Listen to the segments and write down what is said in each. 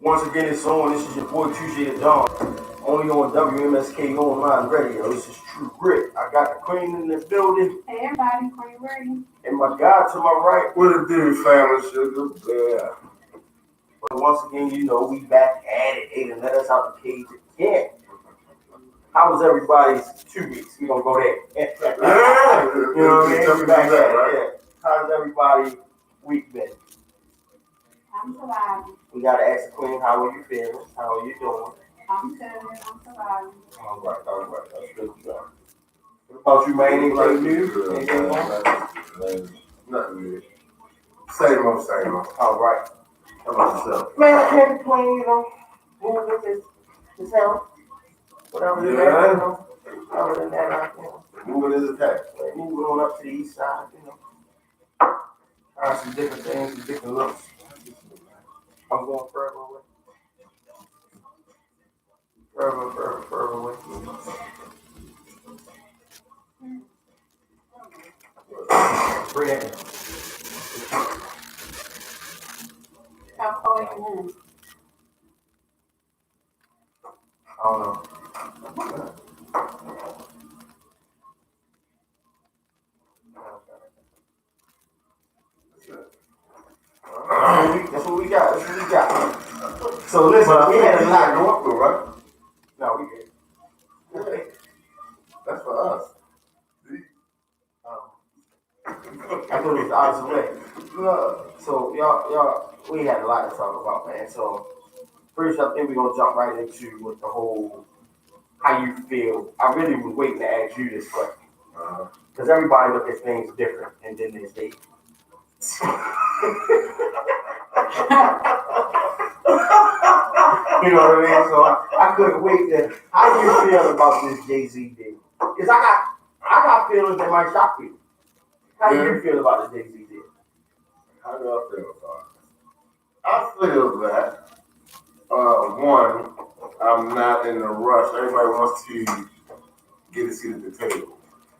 Once again, it's on. This is your boy Tuesday the Dawn. Only on WMSK Online Radio. This is True Grit. I got the Queen in the building. Hey everybody, Queen Ready. And my guy to my right. What it do, family sugar? Yeah. But once again, you know, we back at it. They done let us out the cage again. How was everybody's 2 weeks? We gonna go there. Yeah. You know what I mean? We back at it. Right? Yeah. How's everybody week been? I'm surviving. We gotta ask the Queen, how are you feeling? How are you doing? I'm good. I'm surviving. All right. That's good to go. What about you, man? Anything new? Anything Nothing new. Same old. All right. How about yourself? Man, I can't complain, you know. Moving his health. Whatever it is, you know. Other than that, Moving is a tax. moving on up to the east side, you know. Trying some different things, some different looks. I'm going further away. Further away. Bring it in. How far you in? I don't know. That's what we got. So listen, we had a lot going through, right? No, we did. Yeah. That's for us. I thought it was the opposite way. So y'all, we had a lot to talk about, man. So first, I think we're gonna jump right into with the whole how you feel. I really was waiting to ask you this question because everybody look at things different, and then there's they. You know what I mean? So I couldn't wait to. How do you feel about this Jay-Z deal? Because I got feelings that might shock you. How do you feel about the Jay-Z deal? How do I feel about it? I feel that, one, I'm not in a rush. Everybody wants to get a seat at the table,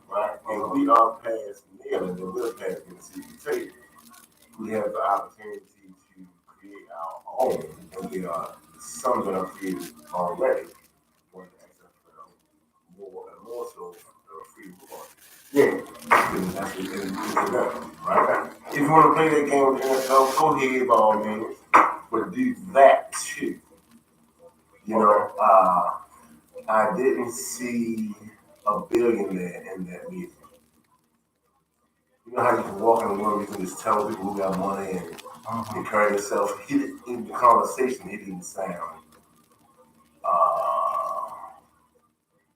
right? And we are past kneeling, and we're past getting a seat at the table. We have the opportunity to create our own, and there are some that are created already. One access for more and more so free market. Yeah. And that's what it's about, right? If you want to play that game with the NFL, go ahead by all means, but do that too. You know, I didn't see a billionaire in that meeting. You know how you can walk in the room, you can just tell people who got money and carry yourself. In the conversation, he didn't sound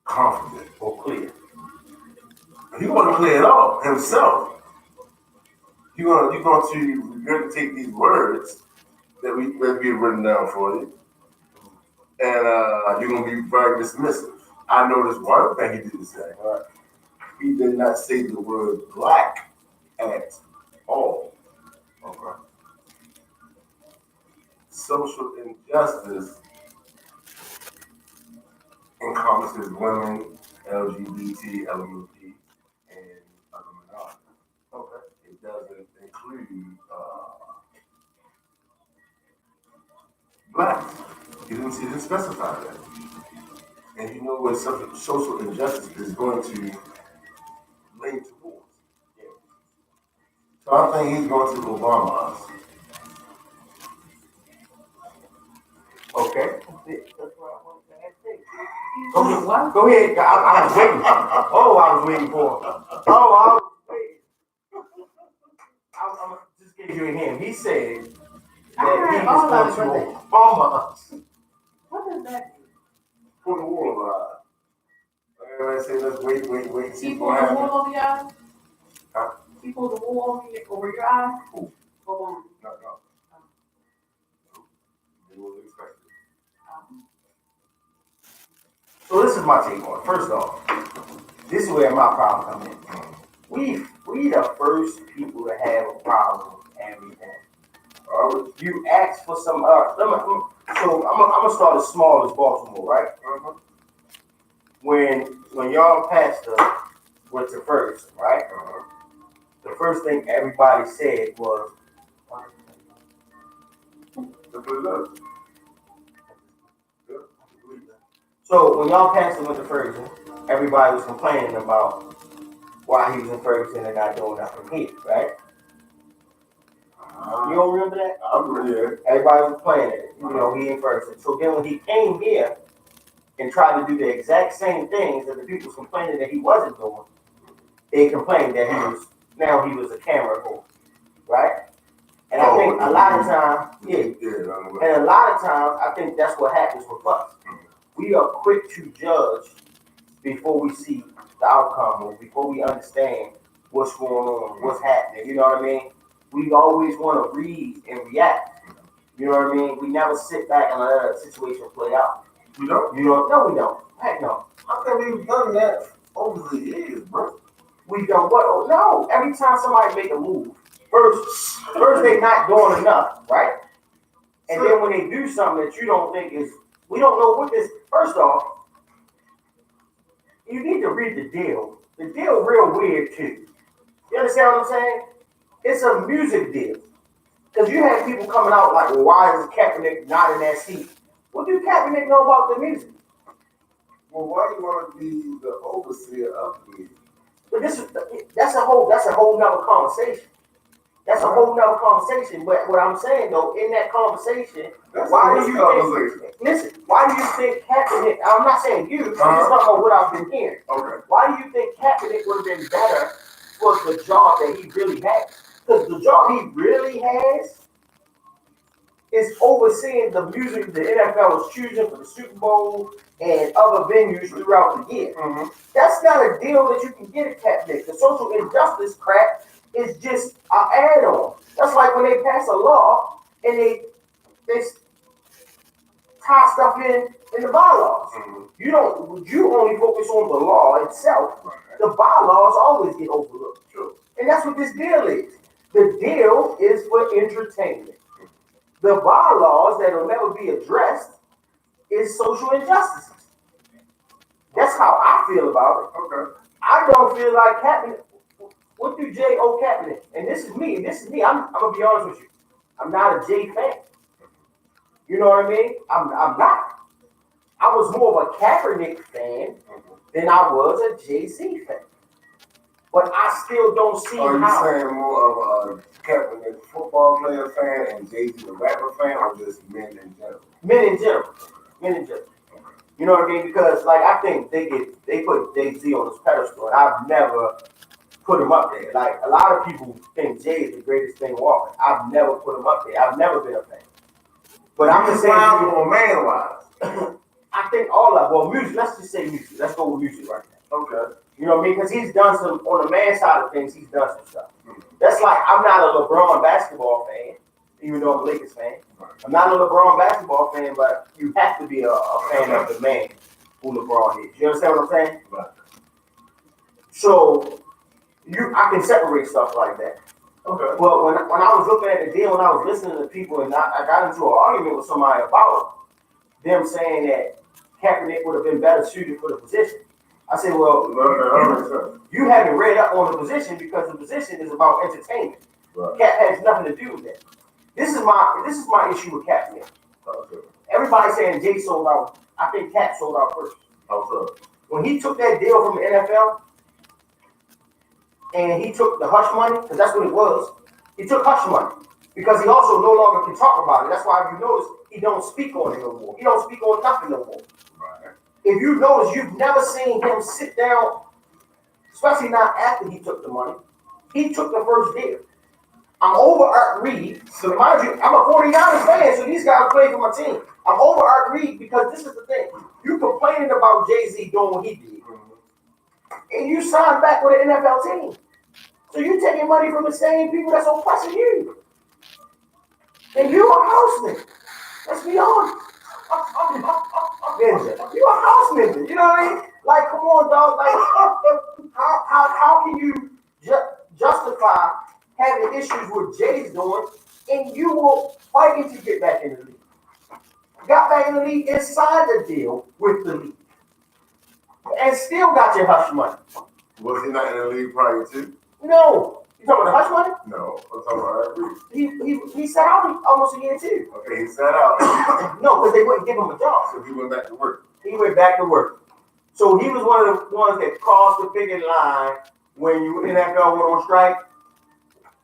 confident Or clear. He wasn't clear at all himself. You're going to regurgitate these words that we have written down for you, and you're going to be very dismissive. I noticed one thing he didn't say. He did not say the word black at all. Okay. Social injustice encompasses women, LGBT, LMNOP, and other minorities. Okay. It doesn't include blacks. He didn't specify that. And you know what social injustice is going to lean towards. Yeah. So I think he's going to Obama us. Okay. That's what I wanted to ask. Go ahead. I was waiting. I was waiting for him. I was waiting. I'm just give you a hint. He said that he is going to Obama us. What does that mean? Put the war Everybody say, let's wait. See People what the happens. wool over your eyes? Huh? People the wool over your eyes? Who? Hold on. No. They will expect it. So this is my take on it. First off, this is where my problem comes in. We the first people to have a problem with everything. You ask for some. So I'm gonna start as small as Baltimore, right? When y'all pastor went to first, right? The first thing everybody said was, So when y'all pastor went to Ferguson, everybody was complaining about why he was in Ferguson and not doing nothing here, right? You don't remember that? I remember, yeah. Everybody was playing it. You know, he in Ferguson. So then when he came here and tried to do the exact same things that the people was complaining that he wasn't doing, they complained that he was a camera boy, right? And I think a lot of times, and a lot of times, I think that's what happens with us. We are quick to judge before we see the outcome or before we understand what's going on, what's happening. You know what I mean? We always want to read and react. You know what I mean? We never sit back and let a situation play out. You don't? No, we don't. Heck no. How come we've done that over the years, bro? We've done what? Oh, no. Every time somebody make a move, first they not doing enough, right? And then when they do something that you don't think is, we don't know what this, first off, you need to read the deal. The deal real weird too. You understand what I'm saying? It's a music deal. Because you have people coming out like, well, why is Kaepernick not in that seat? What do Kaepernick know about the music? Well, why do you want to be the overseer of the music? But that's a whole nother conversation. That's a whole nother conversation. But what I'm saying though, in that conversation, why do you think Kaepernick, I'm not saying you, I'm just talking about what I've been hearing. Okay. Why do you think Kaepernick would have been better for the job that he really has? Because the job he really has is overseeing the music the NFL is choosing for the Super Bowl and other venues throughout the year. Mm-hmm. That's not a deal that you can get at Kaepernick. The social injustice crap is just an add-on. That's like when they pass a law and they tie stuff in the bylaws. Mm-hmm. You only focus on the law itself. Right. The bylaws always get overlooked. Sure. And that's what this deal is. The deal is for entertainment. The bylaws that will never be addressed is social injustices. That's how I feel about it. Okay. I don't feel like Kaepernick. What do J O Kaepernick? And this is me. I'm gonna be honest with you. I'm not a J fan. You know what I mean? I'm not. I was more of a Kaepernick fan than I was a Jay-Z fan. But I still don't see Are how. you saying more of a Kaepernick football player fan and Jay-Z the rapper fan, or just men in general? Men in general. You know what I mean? Because like I think they put Jay-Z on this pedestal, and I've never put him up there. Like a lot of people think Jay is the greatest thing walking. I've never put him up there. I've never been a fan. But I'm just saying, man wise. I think all of music. Let's just say music. Let's go with music right now. Okay. You know what I mean? Because he's done some on the man side of things. He's done some stuff. That's like I'm not a LeBron basketball fan, even though I'm a Lakers fan. I'm not a LeBron basketball fan, but you have to be a fan of the man who LeBron is. You understand what I'm saying? Right. So I can separate stuff like that. Okay. But when I was looking at the deal and I was listening to people and I got into an argument with somebody about them saying that Kaepernick would have been better suited for the position. I said, well, you haven't read up on the position because the position is about entertainment. Right. Cap has nothing to do with that. This is my issue with Kaepernick. Okay. Everybody saying Jay sold out. I think Cap sold out first. How so? When he took that deal from the NFL and he took the hush money, because that's what it was, he took hush money because he also no longer can talk about it. That's why if you notice, he don't speak on it no more. He don't speak on nothing no more. Right. If you notice, you've never seen him sit down, especially not after he took the money. He took the first deal. I'm over Art Reed. So mind you, I'm a 49ers fan, so these guys play for my team. I'm over Art Reed because this is the thing. You complaining about Jay-Z doing what he did. And you signed back with an NFL team. So you're taking money from the same people that's oppressing you. And you're a house nigga. Let's be honest. Ninja. You're a house nigga. You know what I mean? Like, come on, dog. Like, how can you justify having issues with Jay's doing, and you will fighting to get back in the league? Got back in the league and signed a deal with the league. And still got your hush money. Was he not in the league prior to? No. You talking about the hush money? No, I'm talking about that. He sat out almost a year too. Okay, he sat out. No, because they wouldn't give him a job. So he went back to work. He went back to work. So he was one of the ones that crossed the picket line when you NFL went on strike.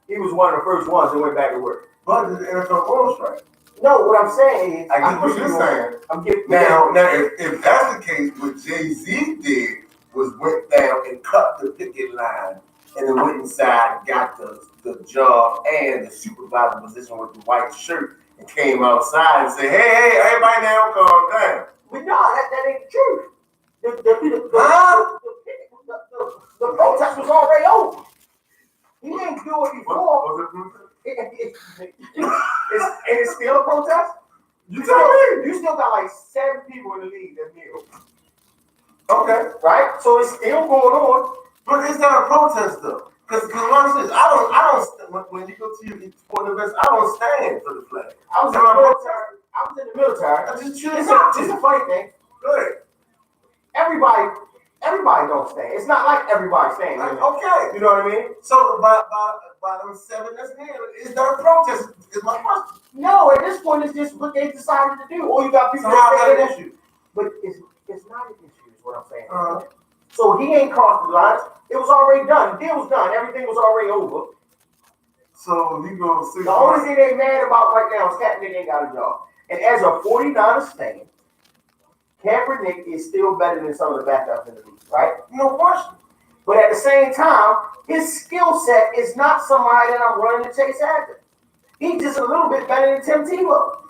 He was one of the first ones that went back to work. But the NFL went on strike. No, what I'm saying is, I get what you're saying. I'm getting Now, if that's the case, what Jay-Z did was went down and cut the picket line and then went inside, got the job and the supervisor position with the white shirt and came outside and said, hey, everybody now calm down. But no, that ain't the truth. The protest was already over. He didn't do it before. It's still a protest? You still got like 7 people in the league that kneel. Okay, right? So it's still going on. But it's not a protest though. Because honestly, when you go to your sport events, I don't stand for the flag. I was in the military. It's a funny thing. Good. Everybody don't stand. It's not like everybody stands. Okay. You know what I mean? So by them 7 that's there, is that a protest? Is my question. No, at this point it's just what they decided to do. Or you got people that an issue. But it's not an issue, is what I'm saying. So he ain't crossed the lines. It was already done. The deal was done. Everything was already over. So you gonna see the only thing they mad about right now is Kaepernick ain't got a job. And as a 49ers fan, Kaepernick is still better than some of the backups in the league, right? No question. But at the same time, his skill set is not somebody that I'm running to chase after. He's just a little bit better than Tim Tebow.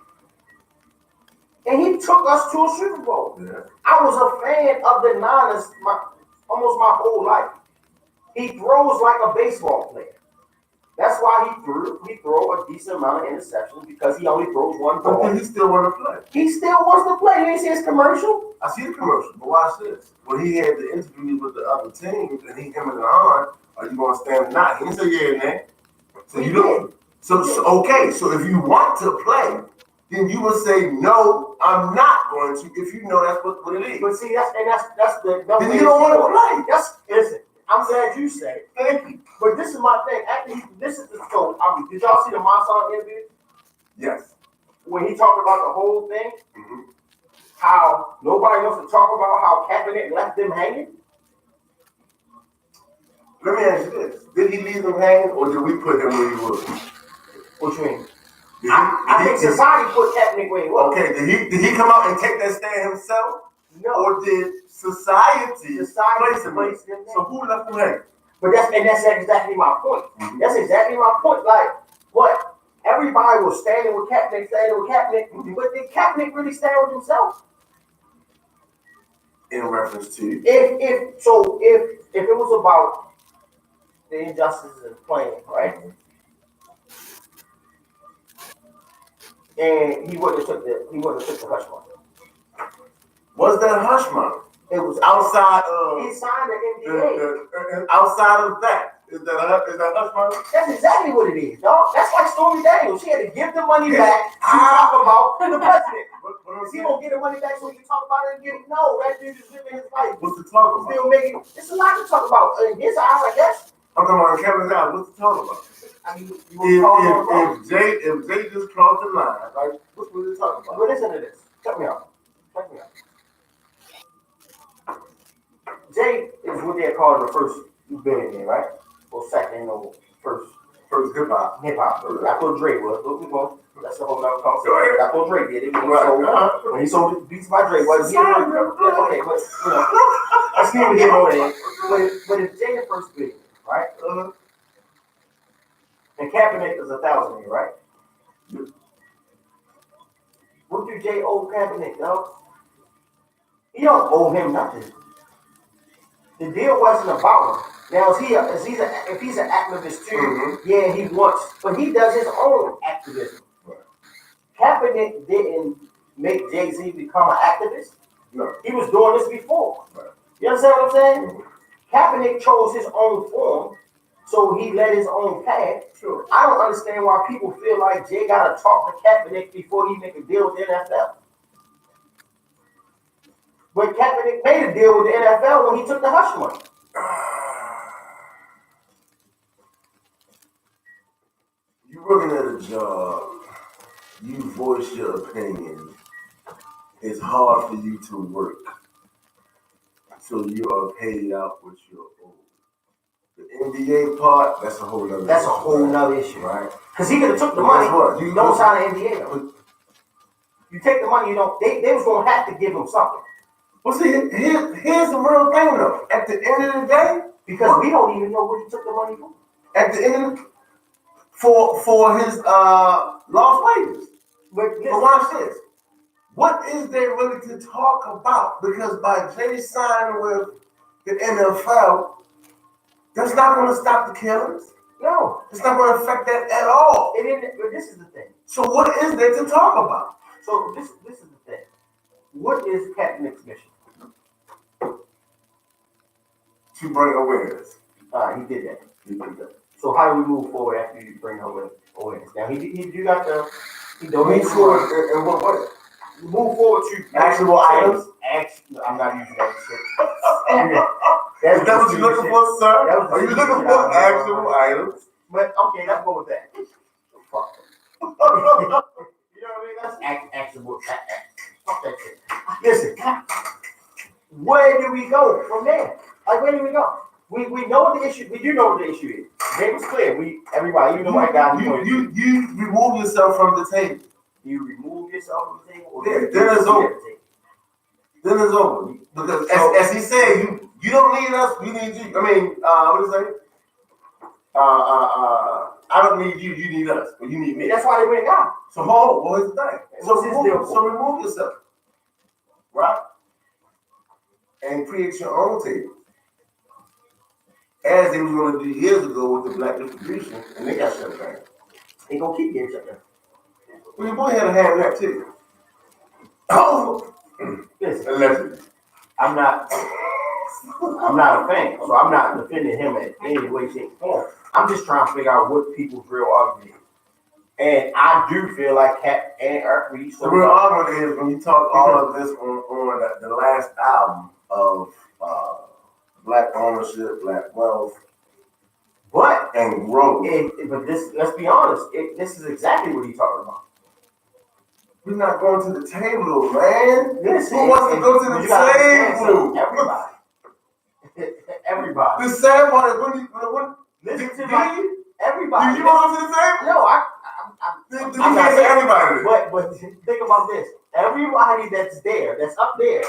And he took us to a Super Bowl. Yeah. I was a fan of the Niners almost my whole life. He throws like a baseball player. That's why he throw a decent amount of interceptions because he only throws one ball. But he still want to play. He still wants to play. You didn't see his commercial? I see the commercial, but watch this. When he had the interview with the other teams and he him and on, are you gonna stand or not? He didn't say yeah, man. So you don't. So okay. So if you want to play, then you would say no. I'm not going to. If you know that's what it is. But see, that's the. Then you don't want to play. Listen. I'm glad you said it. Thank you. But this is my thing. This is the scope. Did y'all see the Monson interview? Yes. When he talked about the whole thing, how nobody wants to talk about how Kaepernick left them hanging. Let me ask you this: did he leave them hanging, or did we put him where he was? What you mean? I think society put Kaepernick where he was. Okay. Did he come out and take that stand himself? No. Or did society place him? So who left him hanging? But that's exactly my point. That's exactly my point. Like what? Everybody was standing with Kaepernick, but did Kaepernick really stand with himself? In reference to if it was about the injustices in playing, right? And he wouldn't have took the hush money. Was that hush money? It was outside of. He signed the NDA. Outside of that, is that hush money? That's exactly what it is, dog. That's like Stormy Daniels. She had to give the money back to talk about the president. Is he gonna get the money back so he can talk about it again? No, that dude is living his life. What's the talk about? Still making. It's a lot to talk about in his eyes, I guess. I'm talking about Kevin's eyes. What's the talk about? I mean, if Jay just crossed the line, like what's we talking about? But listen to this. Check me out. Jay is what they call the first billionaire, right? Or second, or first hip hop. That's what Dre was. That's the whole other conversation. That's what Dre did. When he sold Beats by Dre, was he? Okay, but let's see what he wrote. But if Jay the first billionaire, right? And Kaepernick is 1,000 years, right? What do Jay owe Kaepernick, dog? He don't owe him nothing. The deal wasn't about him. Now, if he's an activist too, yeah, he wants, but he does his own activism. Right. Kaepernick didn't make Jay-Z become an activist. No. He was doing this before. Right. You understand what I'm saying? Kaepernick chose his own form, so he led his own path. Sure. I don't understand why people feel like Jay got to talk to Kaepernick before he make a deal with the NFL. But Kaepernick made a deal with the NFL when he took the hush money. You're working at a job, you voice your opinion, it's hard for you to work. So you are paid out what you're owed. The NBA part, that's a whole nother That's a whole right? nother issue. Right? Because he could have took the But money. guess what? You don't sign an NDA though. You take the money, you don't. They was gonna have to give him something. Well, see, here's the real thing though. At the end of the day, Because we don't even know what he took the money for. at the end of the, for his lost wages. But But watch this. What is there really to talk about? Because by Jay signing with the NFL, that's not going to stop the killings. no, It's not going to affect that at all. it didn't. But this is the thing. So what is there to talk about? So this is the thing. What is Kaepernick's mission? To bring awareness. He did that. He did that. So how do we move forward after you bring awareness? Now you got the he donated Move forward in what way? move forward to Actual items? I'm not using that shit. Is that what you're looking for, sir? That was the Are you shit looking that for I actual items? But okay, let's go with that. Fuck. You know what I mean? That's actionable. Fuck that shit. Listen, where do we go from there? Like, where do we go? We know what the issue. We do know what the issue is. It was clear. Everybody, you know, my guy. You remove yourself from the table. You remove yourself from the table. Or Yeah, then it's over. Then it's over. Because as he said, you don't need us. We need you. I mean, what is it? I don't need you. You need us. But you need me. That's why they went down. So what is the thing? So remove yourself, right? And create your own table. As they was going to do years ago with the black distribution, and they got shut down. They gonna keep getting shut down. Well, your boy had a hand in that too. Oh, Listen, allegedly. I'm not a fan, so I'm not defending him in any way, shape, or form. I'm just trying to figure out what people's real argument is. And I do feel like Cap and Eric Reed. The real argument is when you talk all of this on the last album of Black Ownership, Black Wealth, But and Growth. But this, let's be honest, this is exactly what he's talking about. We're not going to the table, man. Listen, Who wants to go to the table? Everybody. Everybody. The sad part is when Listen to me, everybody. do you want to go to the table? No, I'm not saying everybody. But think about this. Everybody that's there, that's up there,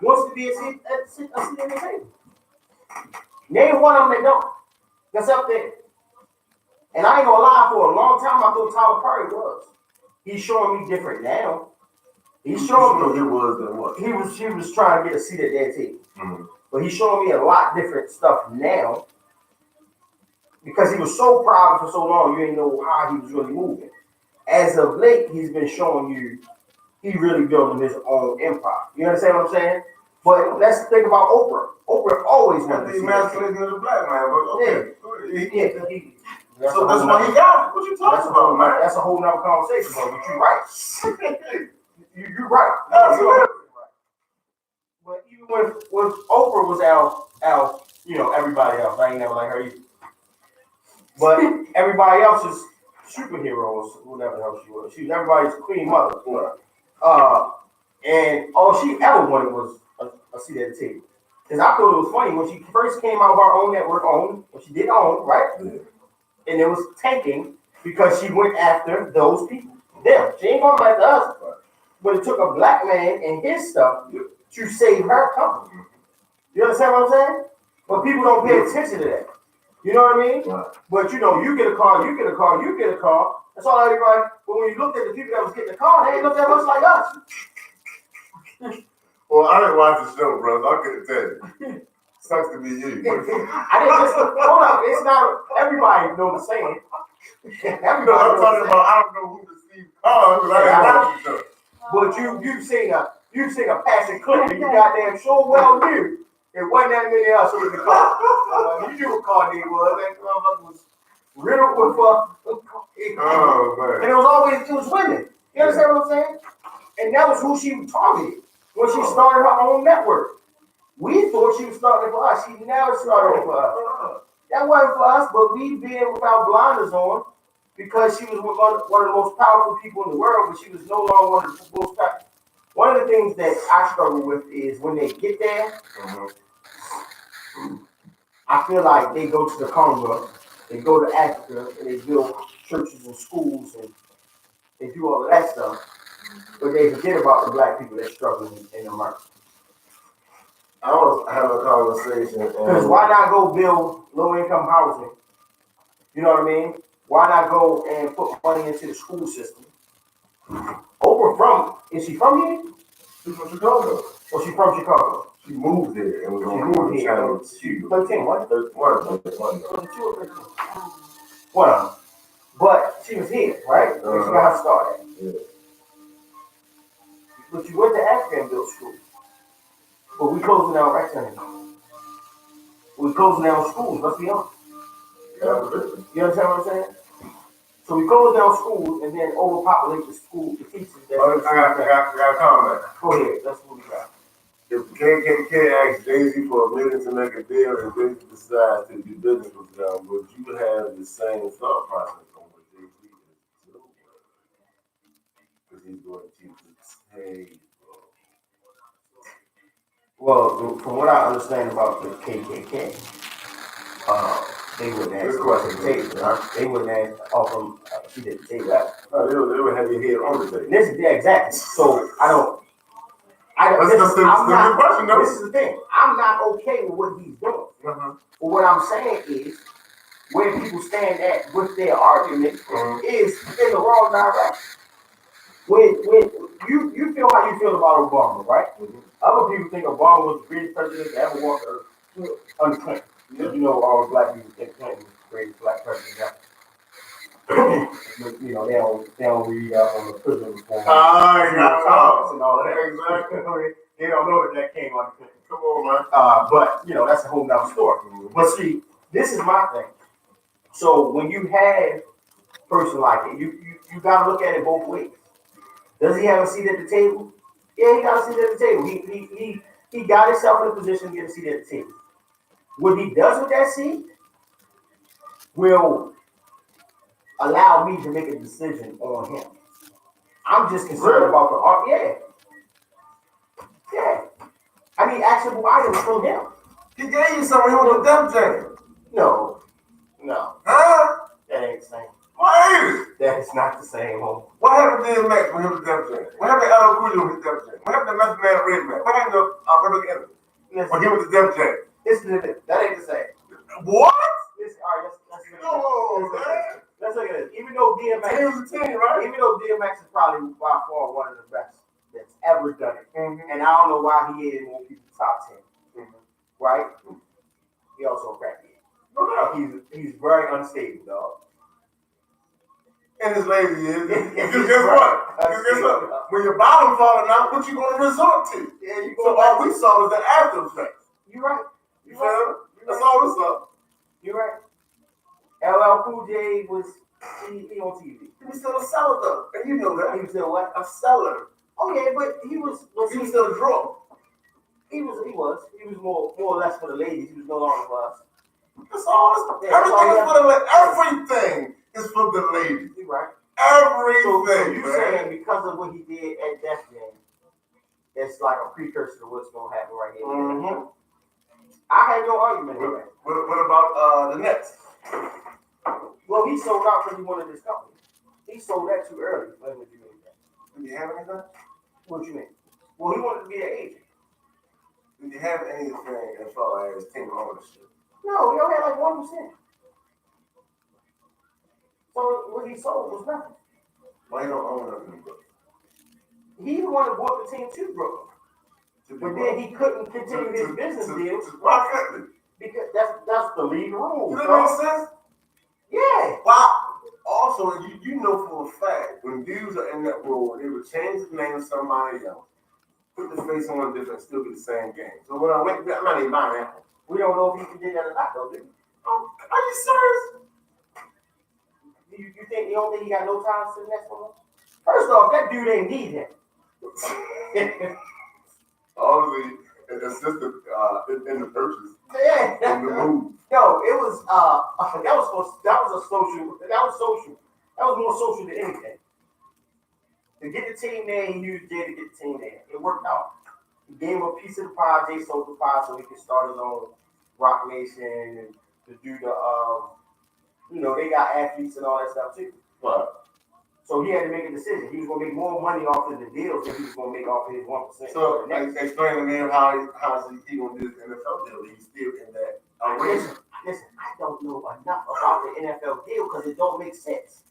wants to be a seat at the table. Name one of them that don't. That's up there. And I ain't gonna lie, for a long time I thought Tyler Perry was. He's showing me different now. He's showing me it was than what? he was trying to get a seat at that table. Mm-hmm. But he's showing me a lot different stuff now. Because he was so proud for so long, you didn't know how he was really moving. As of late, he's been showing you he really building his own empire. You understand what I'm saying? But let's think about Oprah. Oprah always wanted to The see emasculation of the black man. But okay. Yeah. So that's why he got it. What you talking about, man? That's a whole nother conversation, bro. But you're right. You're right. Absolutely. But even when Oprah was out, you know, everybody else, I ain't never like her either. But everybody else is superheroes, whatever the hell she was. She was everybody's queen mother. And all she ever wanted was a seat at the table. Because I thought it was funny when she first came out of our own network, when she did own, right? Yeah. And it was tanking because she went after those people. Them. She ain't going after us. But it took a black man and his stuff to save her company. You understand what I'm saying? But people don't pay attention to that. You know what I mean? Right. But you know, you get a car, you get a car, you get a car. That's all everybody. But when you looked at the people that was getting the car, they ain't look that much like us. Well, I didn't watch the show, brother. I couldn't tell you. Sucks to be you. I didn't listen. Hold up, it's not everybody know the same. Everybody. No, I'm talking about. I don't know who the Steve Carr is. I didn't watch the show. But you've seen a passing clip, and you goddamn sure well knew it wasn't that many of us in the car. You knew what car they was. That motherfucker was riddled with Oh man. and it was women. You understand what I'm saying? And that was who she targeted when she started her own network. We thought she was starting for us. She never started for us. That wasn't for us, but we being without blinders on because she was one of the most powerful people in the world, but she was no longer one of the most powerful. One of the things that I struggle with is when they get there, I feel like they go to the Congo, they go to Africa, and they build churches and schools and they do all of that stuff, but they forget about the black people that struggle in America. I was having a conversation. Because why not go build low income housing? You know what I mean? Why not go and put money into the school system? Is she from here? She's from Chicago. Or she from Chicago? She moved here and was She on moved here. channel 2. 13, what? 31. 22 or 13? Well, but she was here, right? She got her started. Yeah. But you went to Africa and built school. But we closing down rectangles. We closing down schools, let's be honest. You understand what I'm saying? So we close down schools and then overpopulate the school, the teachers. I got a comment. Go ahead, that's what we got. If KKK asked Jay-Z for $1 million to make a deal and Jay-Z decides to do business with them, would you have the same thought process on what Jay-Z is doing? Because he's going to pay. Well, from what I understand about the KKK, they wouldn't ask for the table, right? They wouldn't ask offer a seat at the table. No, they would have your head on the table. Yeah, exactly. So this is the thing. I'm not okay with what he's doing. But what I'm saying is, where people stand at with their argument is in the wrong direction. When you feel how you feel about Obama, right? Other people think Obama was the greatest president to ever walk the earth under Clinton. You know, all the black people think Clinton was the greatest black president ever. But, you know, they don't read up on the prison reform. And all that. Exactly. They don't know that came under Clinton. Come on, man. But, you know, that's a whole nother story. But see, this is my thing. So when you have a person like it, you got to look at it both ways. Does he have a seat at the table? Yeah, he got a seat at the table. He got himself in a position to get a seat at the table. What he does with that seat will allow me to make a decision on him. I'm just concerned about the art. Yeah. I need actionable items from him. He gave you some of him with Def Jam. No. Huh? That ain't the same. What is it? That is not the same, homie. What happened to DMX when he was Def Jam? What happened to LL Cool J with his Def Jam? What happened to Method Man and Redman? What happened to Public Enemy when he was the Def Jam? That ain't the same. What? Let's look at this. Even though DMX is a team, right? Even though DMX is probably by far one of the best that's ever done it, and I don't know why he is in more people's top 10, right? He also a crackhead. He's very unstable, dog. And his lazy is. Because guess what? When your bottom falling out, what you going to resort to? Yeah, so all we saw was the after effects. You right. That's all we saw. You right. LL Cool J was he on TV. He was still a seller though, and you know that. He was still what? A seller. Oh yeah, but he was still a draw. He was more or less for the ladies. He was no longer for us. That's all. Everything is for the ladies. You right. Everything. So you saying because of what he did at Def Jam, it's like a precursor to what's gonna happen right here. I had no argument with that. What about the Nets? Well, he sold out because he wanted this company. He sold that too early. What do you mean? Did you have anything? What you mean? Well, he wanted to be an agent. Did you have anything as far as team ownership? No, he only had like 1%. So what he sold was nothing. Why you don't own nothing, bro? He wanted to bought the team to Brooklyn. But then he couldn't continue his business deals. Why couldn't he? Because that's the league rule. Does that make sense? Yeah. Wow. Also, you know for a fact, when dudes are in that role, they would change the name of somebody else, put the face on different, still be the same game. So when I went, I'm not even buying that. We don't know if he can do that or not, though, do we? Oh, are you serious? You think you don't think he got no time to the next one? First off, that dude ain't need him. All the assistant in the purchase. Yeah. In the move. Yo, it was that was social. That was more social than anything. to get the team there, he used Jay to get the team there. It worked out. He gave him a piece of the pie. Jay sold the pie so he could start his own Rock Nation and to do the they got athletes and all that stuff too. Right. So he had to make a decision. He was gonna make more money off of the deals than he was gonna make off of his 1%. So explain to me how he gonna do this NFL deal. He's still in that arena. Listen, I don't know enough about the NFL deal because it don't make sense.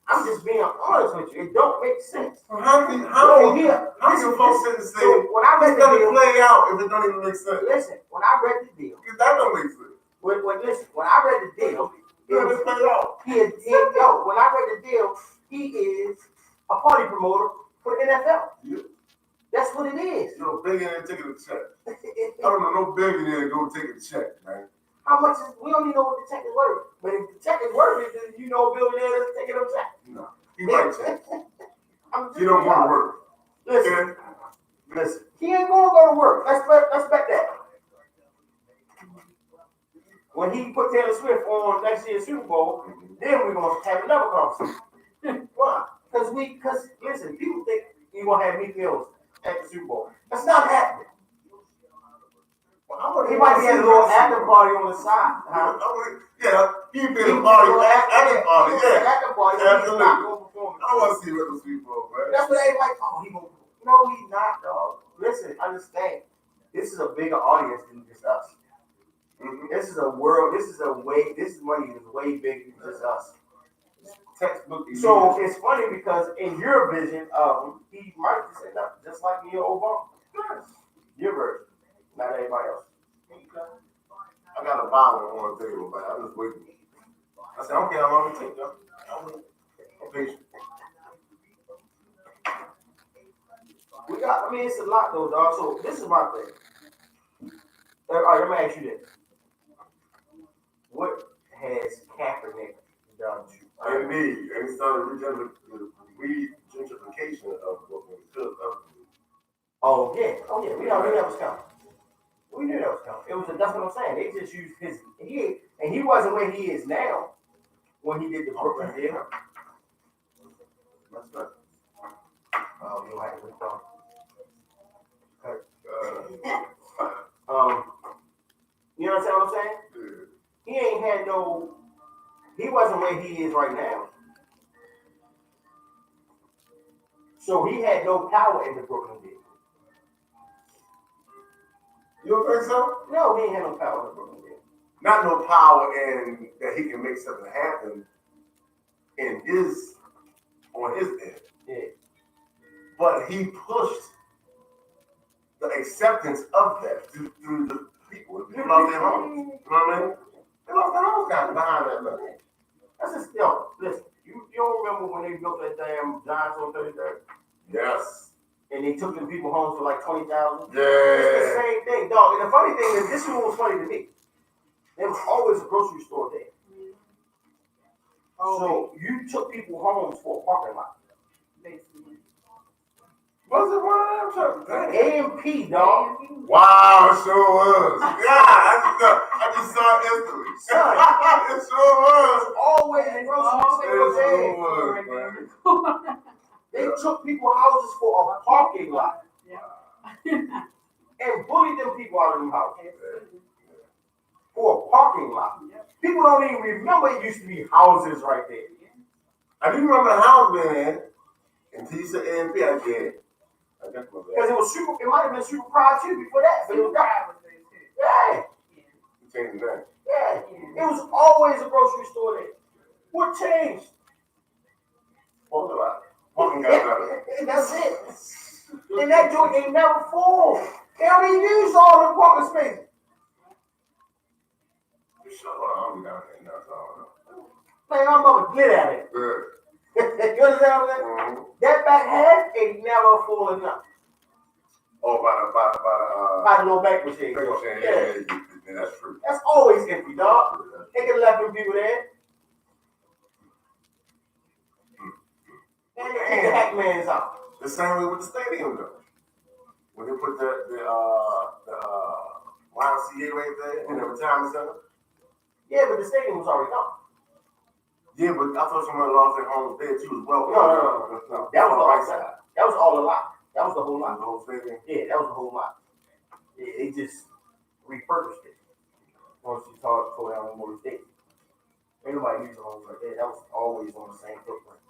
I'm just being honest with you. It don't make sense. So how can folks sit and say when I read it's gonna the deal, play out if it don't even make sense? listen, when I read the deal, Because that don't make sense. when I read the deal, When it play out. when I read the deal, he is a party promoter for the NFL. Yeah. That's what it is. You're a billionaire taking a check. I don't know no billionaire go take a check, man. How much is, we don't even know what the check is worth. But if the check is worth it, then you know a billionaire that's taking a check. No. He writes checks. I'm just He don't want to work. Listen, Okay? he ain't gonna go to work. Let's bet that. When he put Taylor Swift on next year's Super Bowl, then we're gonna have another conversation. Why? Because listen, people think you're gonna have Meek Mills at the Super Bowl. That's not happening. He might be having a little after party on the side. Huh? Yeah, he been a party after party. Yeah, After party. absolutely. He's not gonna perform. I want to see what the Super Bowl, man. That's what they like. Oh, he gonna. No, he's not, dog. Listen, understand. This is a bigger audience than just us. Mm-hmm. This is a world. This is money is way bigger than just us. Textbook. So it's funny because in your vision of him, he might just end up just like your Obama. Your version, not everybody else. I got a bottle on the table, but I'm just waiting. I said, okay, how long it take, though? I'm patient. It's a lot though, dog. So this is my thing. All right, let me ask you this. What has Kaepernick done to Indeed. And he started gentrification of Brooklyn because of Oh yeah. We knew that was coming. We knew that was coming. That's what I'm saying. They just used he wasn't where he is now when he did the Brooklyn deal. That's right. Oh, you don't have to withdraw. You know what I'm saying? Yeah. He wasn't where he is right now. So he had no power in the Brooklyn deal. You don't think so? No, he ain't had no power in the Brooklyn deal. Not no power in that he can make something happen on his end. Yeah. But he pushed the acceptance of that through the people. People lost their homes. You know what I mean? They lost their homes behind that money. That's just listen. You don't remember when they built that damn Giants on 33rd? Yes. And they took them people home for like 20,000. Yeah. It's the same thing, dog. And the funny thing is, this is what was funny to me. There was always a grocery store there. So you took people homes for a parking lot. Basically. Was it one of them trucks? A&P, dog. Wow, it sure was. Yeah, I just saw it instantly. Son. It sure was. Always a grocery store It there. sure was, man. They took people houses for a parking lot and bullied them people out of them houses for a parking lot. People don't even remember it used to be houses right there. I do remember the house being in until you said AMP. I did. Because it might have been Super Pride too before that, but it was that. Yeah. You changed the name. Yeah. It was always a grocery store there. What changed? Parking lot. Parking got better. And that's it. And that joint ain't never full. They don't even use all the parking spaces. Sure, I'm down there now, so I don't know. Man, I'm gonna get at it. Good. You understand what I'm saying? Mm-hmm. That back half ain't never full enough. Oh, By the little bank machine. Yeah, that's true. That's always empty, dog. They could have left them people there. And they the hack man's out. The same way with the stadium, though. When they put the YMCA right there in the retirement center. Yeah, but the stadium was already gone. Yeah, but I thought someone lost their homes there too as well. No. That was the right side. That was all a lot. That was the whole lot. The whole stadium. Yeah, that was the whole lot. Yeah, they just repurposed it once you tore down Memorial State. Ain't nobody used the homes like that. That was always on the same footprint.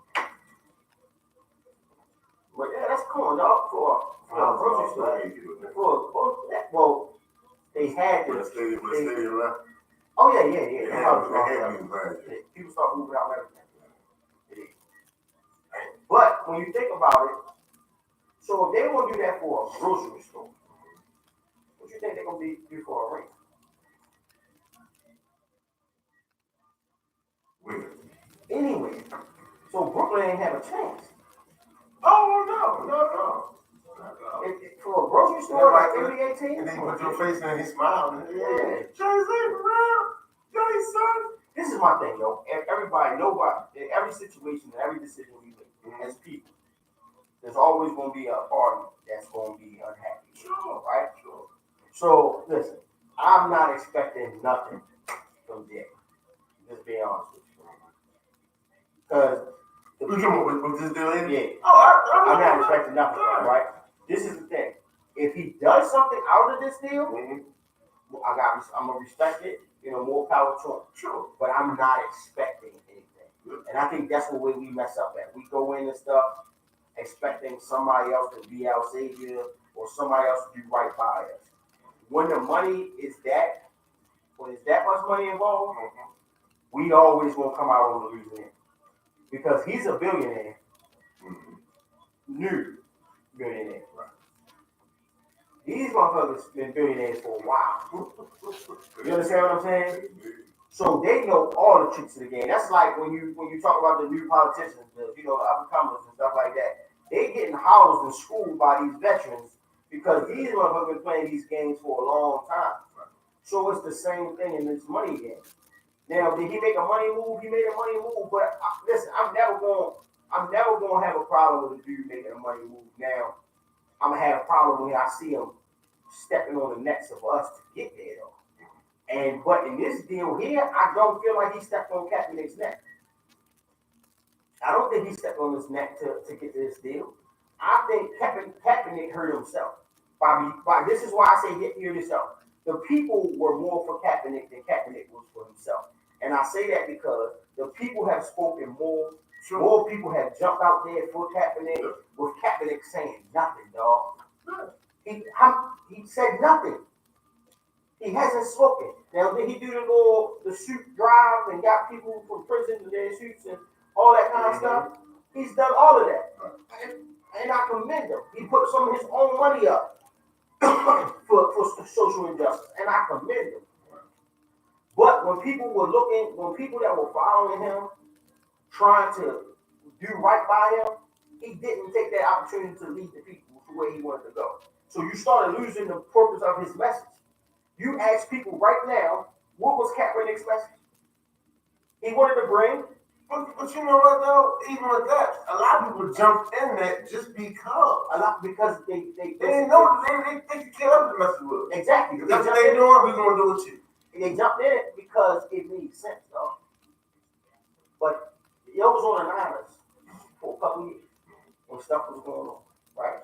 But yeah, that's cool, dog. For a grocery store. Well, they had When the this. stadium left. Oh yeah, yeah, yeah. They That's had how it's me going. glad. People start moving out and everything. But when you think about it, so if they want to do that for a grocery store, what you think they're gonna do for a ring? Weird. Anyway, so Brooklyn ain't have a chance. Oh no. For a grocery store like NBA team, And then you put your face in and he smiled. Yeah. Jay-Z, for real? Jay, son. this is my thing, yo. Everybody, nobody, in every situation, in every decision we make as people, there's always gonna be a party that's gonna be unhappy. Sure. Right? Sure. So listen, I'm not expecting nothing from Jay. Just being honest with you. Because with this deal in? yeah. Oh, I'm not expecting nothing from him, right? This is the thing. If he does something out of this deal, I'm gonna respect it. More power to him. Sure. But I'm not expecting anything. And I think that's the way we mess up at. We go in and stuff expecting somebody else to be our savior or somebody else to do right by us. When the money is when there's that much money involved, we always gonna come out on the losing end. Because he's a billionaire. New billionaire. These motherfuckers been billionaires for a while. You understand what I'm saying? So they know all the tricks of the game. That's like when you talk about the new politicians, the up and comers and stuff like that. They getting housed in school by these veterans because these motherfuckers been playing these games for a long time. So it's the same thing in this money game. Now, did he make a money move? He made a money move, but listen, I'm never gonna have a problem with a dude making a money move. Now, I'm gonna have a problem when I see him stepping on the necks of us to get there, though. But in this deal here, I don't feel like he stepped on Kaepernick's neck. I don't think he stepped on his neck to get this deal. I think Kaepernick hurt himself. This is why I say hear this out. The people were more for Kaepernick than Kaepernick was for himself. And I say that because the people have spoken more. More people have jumped out there for Kaepernick, with Kaepernick saying nothing, dog. He said nothing. He hasn't spoken. Now, did he do the suit drive and got people from prison to their suits and all that kind of stuff? He's done all of that. And I commend him. He put some of his own money up for social injustice, and I commend him. But when people that were following him, trying to do right by him, he didn't take that opportunity to lead the people to where he wanted to go. So you started losing the purpose of his message. You ask people right now, what was Kaepernick's message? He wanted to bring. But you know what though? Even with that, a lot of people jumped in that just because they didn't know they could kill up the message with. Exactly. If that's what they doing, we're gonna do it too. They jumped in it because it made sense, though. But it was on the Niners for a couple years when stuff was going on, right?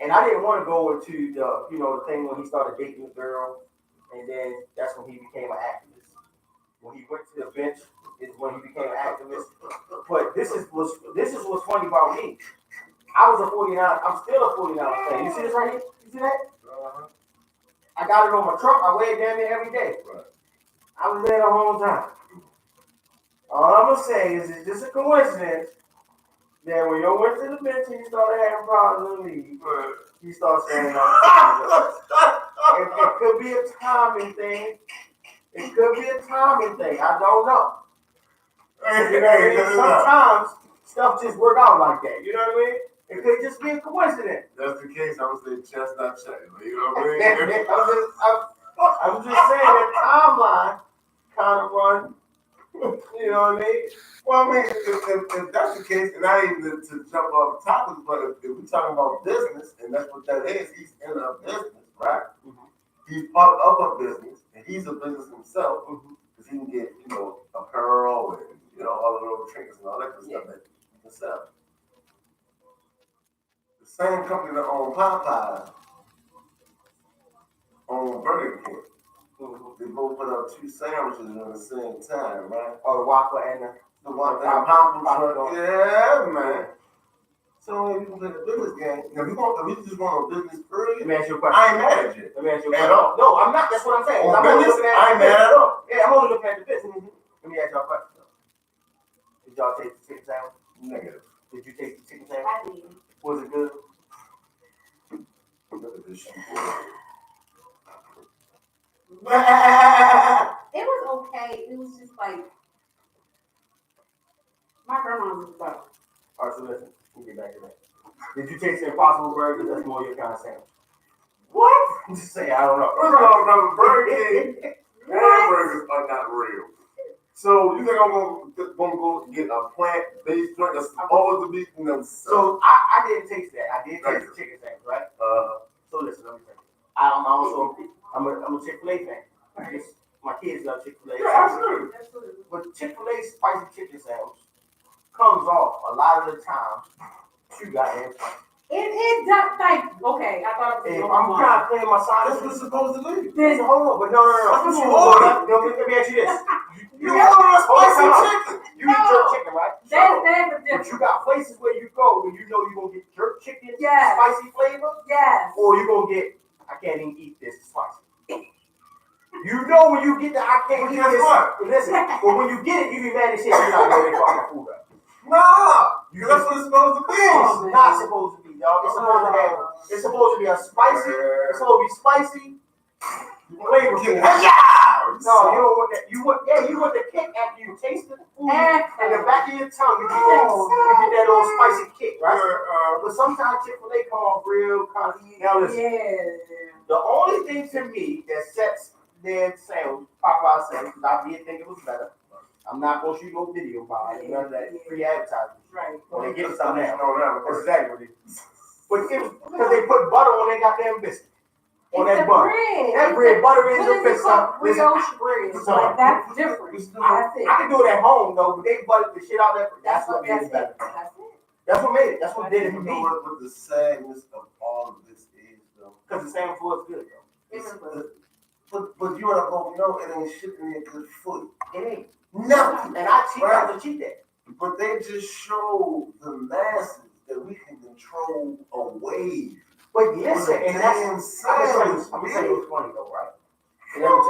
And I didn't want to go into the thing when he started dating the girl, and then that's when he became an activist. When he went to the bench is when he became an activist. But this is what's funny about me. I was a 49. I'm still a 49 fan. You see this right here? You see that? I got it on my truck. I wear it damn near every day. I was there the whole time. All I'm gonna say is it's just a coincidence that when you went to the bench and you started having problems in the league, you start saying it could be a timing thing. It could be a timing thing. I don't know. Sometimes stuff just work out like that. You know what I mean? It could just be a coincidence. That's the case. I would say chestnut check. You know what I mean? I'm just saying that timeline kind of run. You know what I mean? Well, I mean, if that's the case, and not even to jump off the topic, but if we're talking about business, and that's what that is, he's in a business, right? He's part of a business, and he's a business himself, because he can get, apparel and, all the little trinkets and all that good stuff that he can sell. Same company that own Popeyes own Burger King. They both put up 2 sandwiches at the same time, right? Oh, the Whopper and the Whopper and Papa truck. Yeah, man. So we can play the business game. Now, if we just want a business early, let me ask you a question. I ain't mad at you. Let me ask you a at question. all. No, I'm not. That's what I'm saying. On I'm only business, looking at I ain't mad at all. Yeah, I'm only looking at the business. Let me ask y'all a question. Did y'all taste the chicken sandwich? Negative. Did you taste the chicken sandwich? I did. Was it good? Look at this shit. It was okay. It was just like my grandma was better. All right, so listen. We'll get back to that. Did you taste the Impossible Burger? That's more your kind of sandwich. What? I'm just saying, I don't know. First of all, remember, Burger King hamburgers are not real. So you think I'm gonna go get a plant-based drink that's supposed to be, So I didn't taste that. I did taste the chicken sandwich, right? So listen, let me tell you. I'm a Chick-fil-A fan. Right. My kids love Chick-fil-A. Yeah, absolutely. Absolutely. But Chick-fil-A spicy chicken sandwich comes off a lot of the time too goddamn spicy. It does like okay. I thought it was. I'm trying to clear my That's sinus. what it's supposed to be. Listen, hold on, but no. That's what you ordered. No, let me ask you this. You ordered a spicy chicken. You eat jerk chicken, right? That's a But difference. you got places where you go where you know you're going to get jerk chicken, Yes. spicy flavor, Yes. or you're going to get, I can't even eat this, it's spicy. You know when you get the I can't eat Guess this. what? Listen, but when you get it, you be mad as shit. You're not going to fuck my food up. Nah, that's what it's supposed to be. It's not supposed to be, dog. It's supposed to be a spicy, it's supposed to be spicy, flavorful. No, you don't want that. You want the kick after you taste the food in the back of your tongue. You get that little spicy kick, right? But sometimes Chick-fil-A come off real kind of. Now listen, the only thing to me that sets their sandwich, Popeye sandwich, because I did think it was better. I'm not gonna shoot no video by it, none of that free advertising. Right. When they get something now, No, that's exactly what it is. But it was because they put butter on their goddamn biscuit. On that butter. That bread, butter is a biscuit. Brioche bread. Like, that's different. I can do it at home though, but they buttered the shit out of that. That's what made it better. That's what made it. That's what did it for me. What the sadness of all of this is, though. Because the sandwich was good though. But you and I both know it ain't shipping in good food. It ain't. Nothing. And I cheat that. But they just show the masses that we can control a wave. But listen, and that's I'm gonna tell you what's funny though, right? And I'm gonna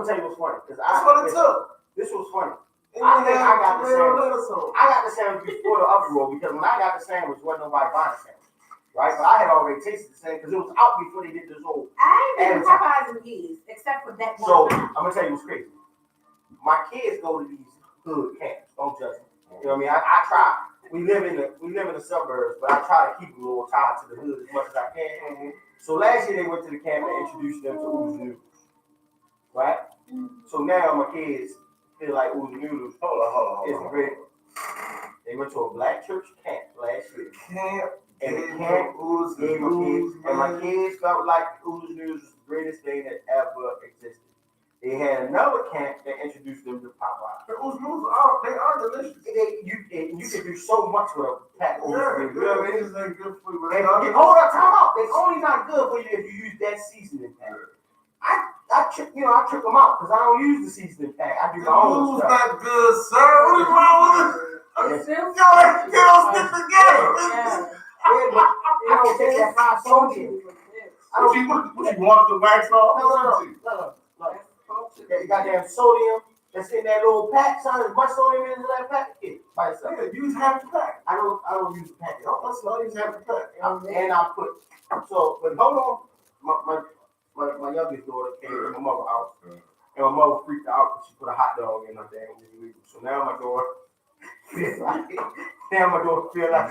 tell you what's funny because that's what it took. This was funny. I think I got the sandwich. I got the sandwich before the uproar because when I got the sandwich, wasn't nobody buying the sandwich, right? But I had already tasted the sandwich because it was out before they did this whole. I ain't been to Popeyes in years, except for that one. So I'm gonna tell you what's crazy. My kids go to these hood camps. Don't judge me. You know what I mean? I try. We live in the suburbs, but I try to keep a little tied to the hood as much as I can. Mm-hmm. So last year they went to the camp and introduced them to Ooze Noodles, right? Mm-hmm. So now my kids feel like Ooze Noodles is great. They went to a black church camp last year. And the camp gave my kids, and my kids felt like Ooze Noodles was the greatest thing that ever existed. They had another camp that introduced them to Popeye. The Ooze Noodles are delicious. You can do so much with a pack of Ooze Noodles. You know what I mean? It's not good for you. Hold up, time out. It's only not good for you if you use that seasoning pack. I trick them out because I don't use the seasoning pack. I do my own stuff. Not good, sir. What is wrong with it? Y'all don't stick together. I don't take that high sodium. What you want the wax off? No. That goddamn sodium that's in that little pack, son. As much sodium is in that packet by itself. Yeah, use half the pack. I don't use the packet. Let's not use half the pack. And I put but hold on. My youngest daughter came to my mother's house, and my mother freaked out because she put a hot dog in her damn noodle. So now my daughter feel like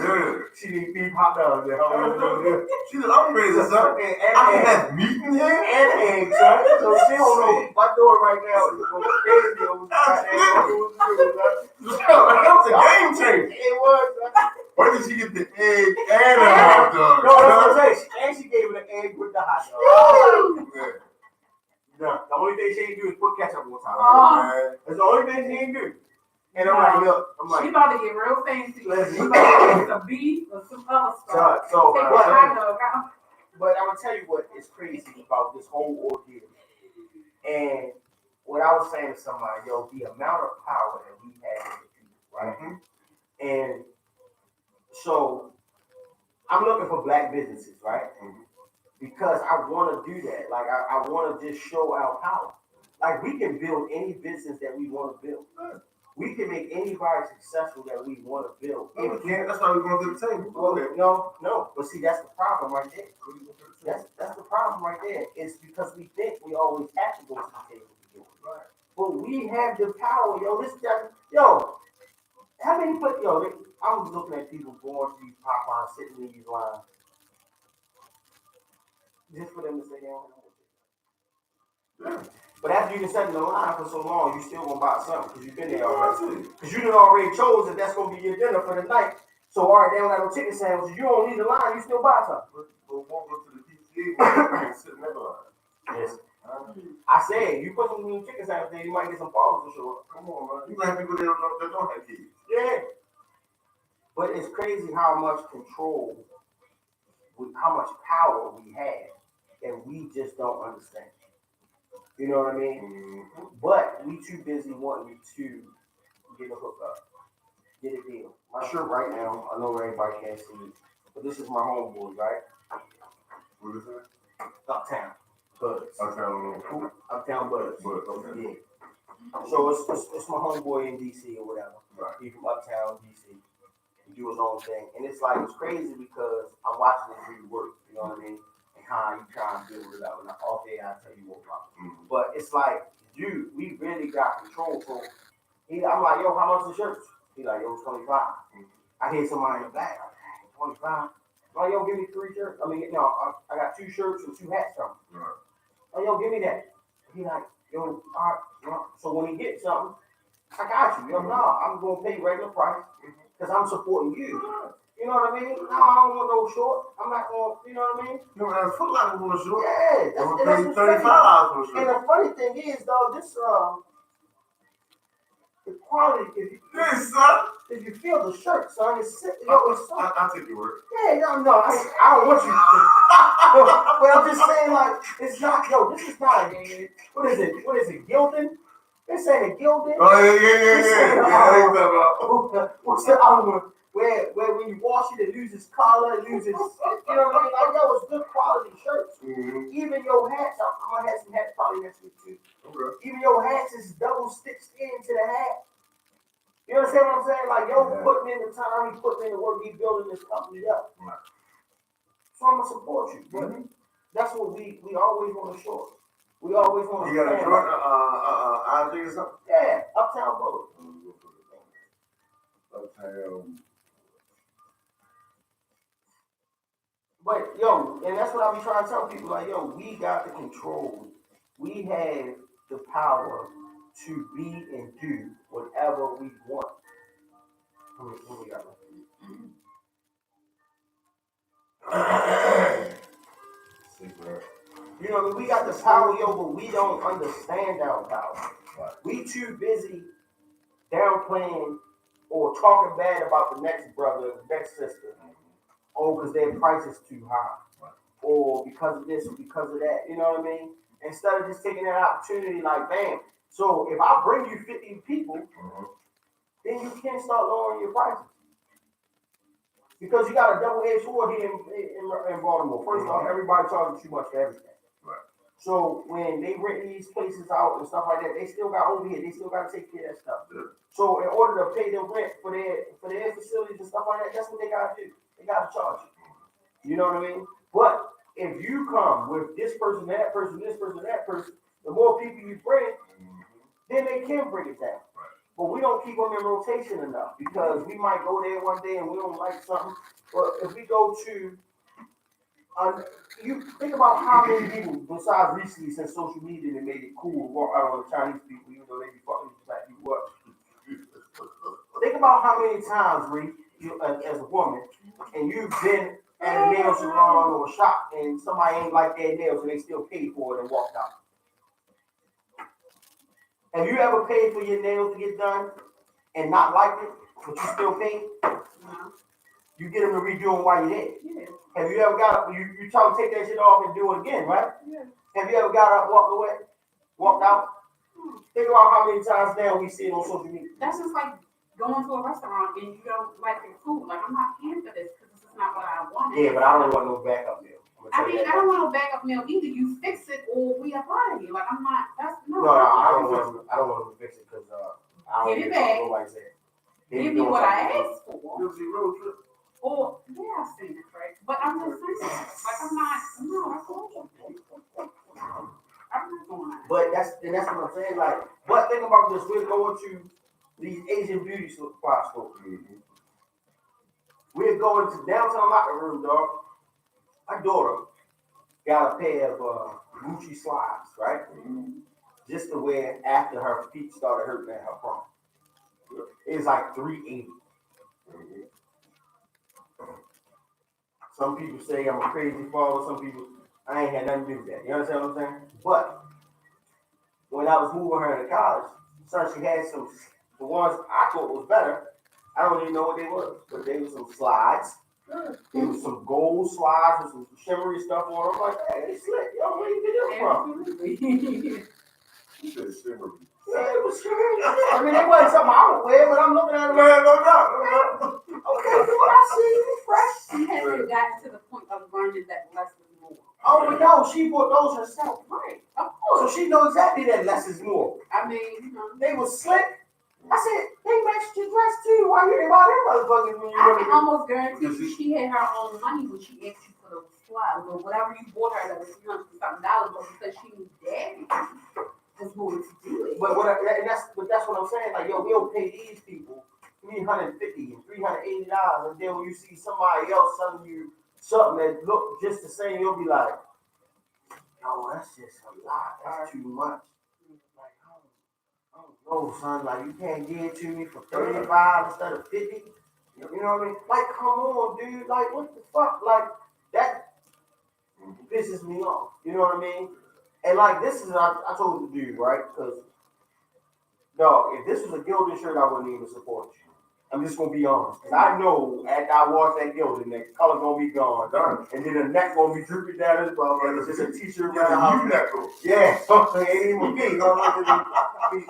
she need beef hot dogs. She's upgraded, son. I can have meat in here and eggs, son. So she don't know. My daughter right now is going crazy over that was a game changer. It was. Where did she get the egg and a hot dog? No, that's what I'm saying. And she gave it an egg with the hot dog. Yeah. The only thing she ain't do is put ketchup on top. That's the only thing she ain't do. And I'm like, look, She about to get real fancy. Listen. She about to get some beef or some other stuff. so Take a but, hot dog out. but I'm gonna tell you what is crazy about this whole ordeal. And what I was saying to somebody, yo, the amount of power that we have as people, right? Mm-hmm. And so I'm looking for black businesses, right? Mm-hmm. Because I want to do that. Like I want to just show our power. Like we can build any business that we want to build. We can make anybody successful that we want to build. No, we can't. That's why we're going to the table. Well, no. But see, that's the problem right there. That's the problem right there. It's because we think we always have to go to the table to do it. Right. But we have the power, yo. Yo. How many I was looking at people going to these Popeyes, sitting in these lines, just for them to say they don't know. Yeah. But after you've been sitting in the line for so long, you still gonna buy something because you've been there already. Because you done already chose that that's gonna be your dinner for the night. So all right, they don't have no chicken sandwiches. You don't need the line. You still buy something. But won't go to the PTA and sit in that line. Yes. I said you put some chicken sandwiches there, you might get some followers for sure. Come on, man. You got people that don't have kids. Yeah. But it's crazy how much control, how much power we have, and we just don't understand. You know what I mean? Mm-hmm. But we too busy wanting to get a hookup, get a deal. My shirt right now, I know everybody can't see it, but this is my homeboy, right? What is that? Uptown Buds. Uptown Buds. Okay. Yeah. So it's my homeboy in DC or whatever. Right. He from Uptown DC. He do his own thing, and it's like it's crazy because I'm watching him really work. You know what I mean? And how you try and build it up. And all day I tell you what about. Mm-hmm. But it's like, dude, we really got control. So I'm like, yo, how much the shirts? He like, yo, 25. Mm-hmm. I hear somebody in the back, like, 25. I'm like, yo, give me 3 shirts. I got 2 shirts and 2 hats from him. Right. Like, yo, give me that. He like, yo, all right. So when he gets something, I got you. Yo, no, I'm gonna pay regular price because I'm supporting you. You know what I mean? No, I don't want no short. I'm not going, you know what I mean? You know, that's Foot Locker for a short. Yeah, I'm that's going to pay $35 what's for a And short. the funny thing is, though, this, the quality, Yes, son. if you feel the shirt, son, it's so. I'll take your word. Yeah, no, I don't want you to. But I'm just saying, like, it's not, this is not, what is it, Gildan? They saying a Gildan? Oh, yeah. I ain't talking about. What's the other one? Where when you wash it loses color, you know what I mean? Like, yo, it's good quality shirts. Mm-hmm. Even your hats, I'm gonna have some hats probably next week too. Okay. Even your hats is double stitched into the hat. You understand what I'm saying? Like, yo, putting in the time, he's putting in the work, he's building this company up. Right. So I'm gonna support you. Mm-hmm. That's what we always want to show. We always want to. You got a Jordan, IG or something? Yeah, Uptown Boat. Uptown. But yo, and that's what I be trying to tell people. Like, yo, we got the control. We have the power to be and do whatever we want. What we got? You know, we got the power, yo, but we don't understand our power. Right. We too busy downplaying or talking bad about the next brother, the next sister. Oh, because their price is too high. Right. Or because of this or because of that. You know what I mean? Instead of just taking that opportunity like, bam. So if I bring you 50 people, then you can't start lowering your prices. Because you got a double-edged sword here in Baltimore. First off, everybody charging too much for everything. Right. So when they rent these places out and stuff like that, they still got overhead. They still got to take care of that stuff. Yeah. So in order to pay them rent for their facilities and stuff like that, that's what they got to do. They got to charge you. You know what I mean? But if you come with this person, that person, this person, that person, the more people you bring, then they can bring it down. But we don't keep them in rotation enough because we might go there one day and we don't like something. But if we go to, you think about how many people, besides recently since social media, they made it cool to walk out on the Chinese people, even though they be fucking black people up. Think about how many times, Ree, you, as a woman, and you've been at a nail salon or a shop and somebody ain't like their nails and they still paid for it and walked out. Have you ever paid for your nails to get done and not like it, but you still pay, No. you get them to redo them while you're there. Yeah. Have you ever got up, you tell them to take that shit off and do it again, right? Yeah. Have you ever got up, walked away, walked out? Think about how many times now we see it on social media. That's just like going to a restaurant and you don't like your food. Like, I'm not paying for this because this is not what I wanted. Yeah, but I don't want no backup meal. I mean, I don't want no backup meal either. You fix it or we are out of here. Like, I'm not, that's, no. No, I don't want to fix it because I don't Give it know back. nobody's there. Give me what I asked for. You'll see road trip. Or, yeah, I've seen it, right? But I'm just saying, like, I'm not, no, I told you. I'm not going out. But that's what I'm saying. Like, but think about this: we're going to these Asian beauty supply stores. We're going to downtown locker room, dog. My daughter got a pair of Gucci slides, right? Just to wear after her feet started hurting at her prom. It's like $380. Some people say I'm a crazy father. Some people, I ain't had nothing to do with that. You understand what I'm saying? But when I was moving her into college, son, she had some, the ones I thought was better. I don't even know what they was, but they were some slides. There was some gold slides with some shimmery stuff on them. I'm like, hey, they slick. Yo, where you get this from? Absolutely. She said shimmery. Yeah, it was shimmery. I mean, it wasn't something I would wear, but I'm looking at it like, no doubt. Okay, what I see, it's fresh. She hasn't gotten to the point of learning that less is more. Oh, but no, she bought those herself. Right, of So course. she knows exactly that less is more. I mean, you know, They was slick. I said, they matched your dress too. Why you didn't buy them motherfuckers when you I were can almost guarantee you she had her own money when she asked you for those slides or whatever you bought her that was $300 something, but because she knew daddy was going to do it. But that's what I'm saying. Like, yo, we'll pay these people $350 and $380, and then when you see somebody else selling you something that look just the same, you'll be like, yo, that's just a lot. That's too much. Like, I don't know, son. Like, you can't give it to me for 35 instead of 50. You know what I mean? Like, come on, dude. Like, what the fuck? Like, that pisses me off. You know what I mean? And like, this is, I told the dude, right? Because, dog, if this was a Gildan shirt, I wouldn't even support you. I'm just gonna be honest, because I know after I wash that Gildan, the color's gonna be gone, Done. and then the neck gonna be drooping down as well. Like it's just a t-shirt Yeah, around the house. you that Yeah, something ain't even me. You know what I mean?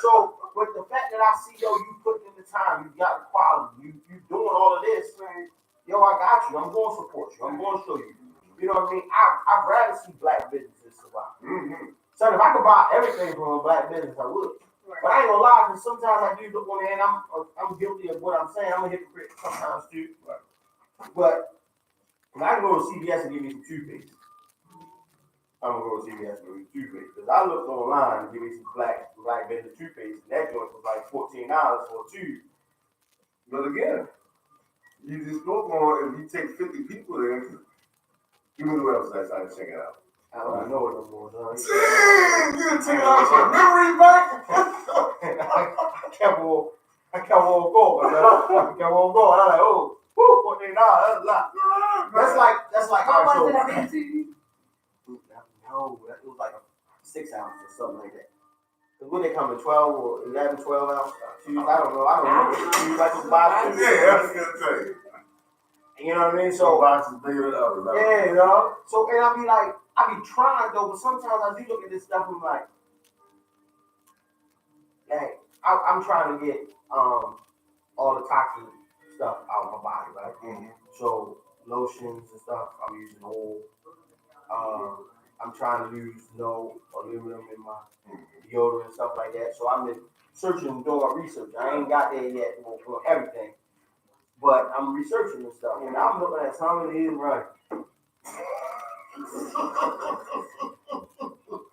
So, but the fact that I see, yo, you putting in the time, you got the quality, you doing all of this, man. Yo, I got you. I'm going to support you. I'm going to show you. You know what I mean? I'd rather see black businesses survive. So if I could buy everything from a black business, I would. But I ain't gonna lie, because sometimes I do look on there and I'm guilty of what I'm saying. I'm a hypocrite sometimes too. But when I can go to CVS and give me some toothpaste, I'm gonna go to CVS and give me toothpaste. Because I looked online and give me some black business toothpaste, and that joint was like $14 for a tube. But again, you just go on if you take 50 people there. Give me the website so I can check it out. I don't know what no more. Dang, you done take it out your memory bank. I kept on going. And I'm like, oh, whoo, $14, that's a lot. That's like What our was it show. I did to you? No, it was like a 6 ounce or something like that. Cause when they come in 12 or 11, 12 ounce tubes, I don't know. I don't know. Like a box. Yeah, that's gonna tell you. You know what I mean? So So boxes bigger than others. yeah, you know. So and I be trying though, but sometimes I do look at this stuff and I'm like, hey, I'm trying to get all the toxic stuff out of my body, right? Mm-hmm. So lotions and stuff, I'm using oil. I'm trying to use no aluminum in my deodorant and stuff like that. So I've been searching and doing my research. I ain't got there yet for everything, but I'm researching and stuff. And I'm looking at some of these right.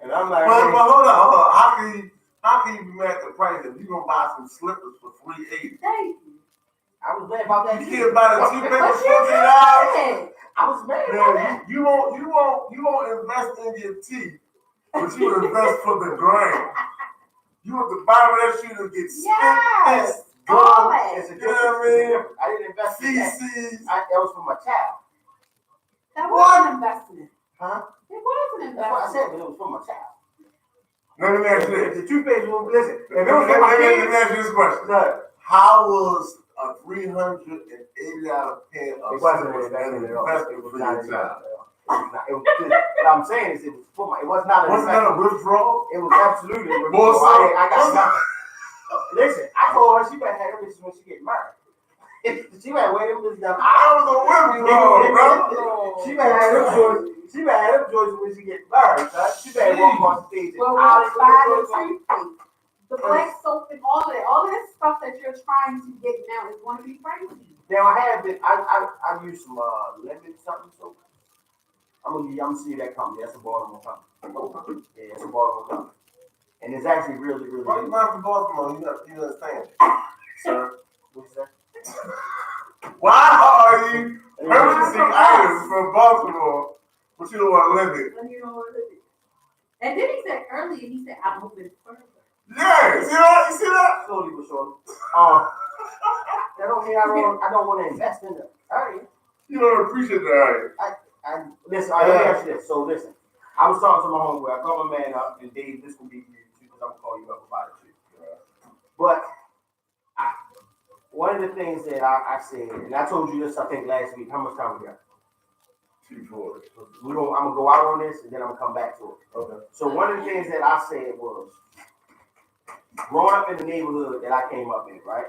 And I'm like, But hold on. How can you be mad at the price if you gonna buy some slippers for $380? Thank you. I was mad about that. You too. can't buy the toothpaste But for you $14. did. I was mad about that. You won't invest in your teeth, but you invest for the grain. You want the bottom of that shoe to get Yes. spit, All gum, that. It's a you know what I mean? I didn't invest in that. feces. That was for my child. That was an investment. Huh? It was an That's what I investment. said, but it was for my child. Let me ask you If this. the toothpaste will listen. If it Let was for my me kids, ask you this question. look, How was a $380 pair of it wasn't an slippers investment an at all. investment It was for not your an child? investment at all. What I'm saying is it was for my. It was not an Wasn't that investment. a withdrawal? It was absolutely a Boy, withdrawal. so- I got nothing. Listen, I told her she better have them bitches when she get married. She better wear them bitches down. I was a withdrawal, bro. She better have them joints. She better have them joints when she get married. Son. She better walk on stage. Well, and we'll buy the toothpaste, the black soap, and all that stuff that you're trying to get now is going to be crazy. Now I have been. I used some lemon something soap. I'm gonna see that company. That's a Baltimore company. Yeah, it's a Baltimore company, and it's actually really Why you good. buying from Baltimore? You understand, sir? What's that? Why are you purchasing items from Baltimore, but you don't want to live it? And you know what it is. And then he said earlier, he said, I'm moving further. Yeah, you see that? You see that? Slowly but surely. That don't mean I don't want to invest in it. All right. You don't appreciate that, I listen. Let me ask you this. So listen, I was talking to my homeboy. I called my man up, and Dave, this will be for you too, because I'm gonna call you up about it too. But one of the things that I said, and I told you this, I think last week. How much time we got? 240. I'm gonna go out on this, and then I'm gonna come back to it. Okay. So one of the things that I said was, growing up in the neighborhood that I came up in, right?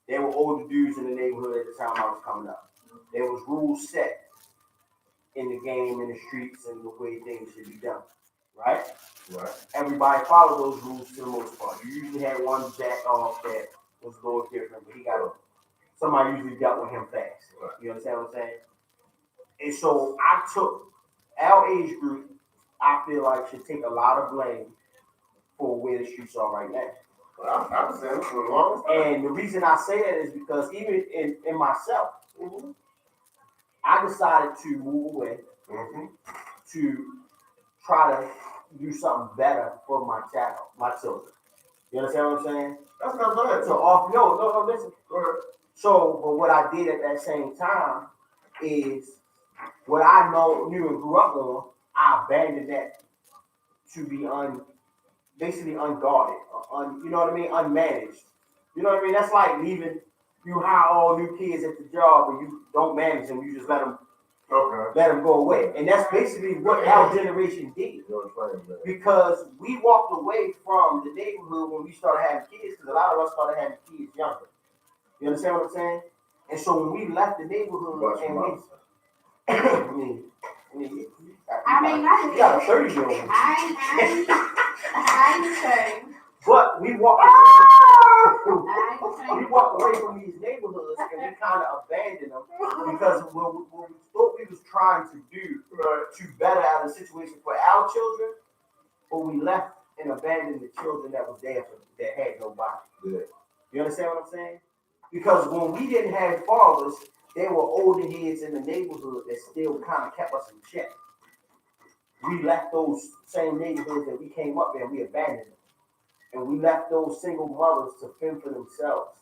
There were older dudes in the neighborhood at the time I was coming up. There was rules set in the game, in the streets, and the way things should be done, right? Right. Everybody followed those rules to the most part. You usually had one jack off that was a little different, but somebody usually dealt with him fast. Right. You understand what I'm saying? And so I took our age group, I feel like should take a lot of blame for where the streets are right now. Well, I was saying for the longest time. And the reason I say that is because even in myself, I decided to move away to try to do something better for my children. You understand what I'm saying? That's not bad. So no, listen. So, but what I did at that same time is what I knew and grew up on, I abandoned that to be basically unguarded, you know what I mean, unmanaged. You know what I mean? That's like leaving. You hire all new kids at the job, and you don't manage them. You just let them go away, and that's basically what our generation did. Because we walked away from the neighborhood when we started having kids, because a lot of us started having kids younger. You understand what I'm saying? And so when we left the neighborhood, and we, you got a 30-year-old. I ain't saying. But we walked away from these neighborhoods, and we kind of abandoned them because what we thought we was trying to do to better out the situation for our children, but we left and abandoned the children that was there that had nobody. Yeah. You understand what I'm saying? Because when we didn't have fathers, there were older heads in the neighborhood that still kind of kept us in check. We left those same neighborhoods that we came up in, we abandoned them. And we left those single mothers to fend for themselves.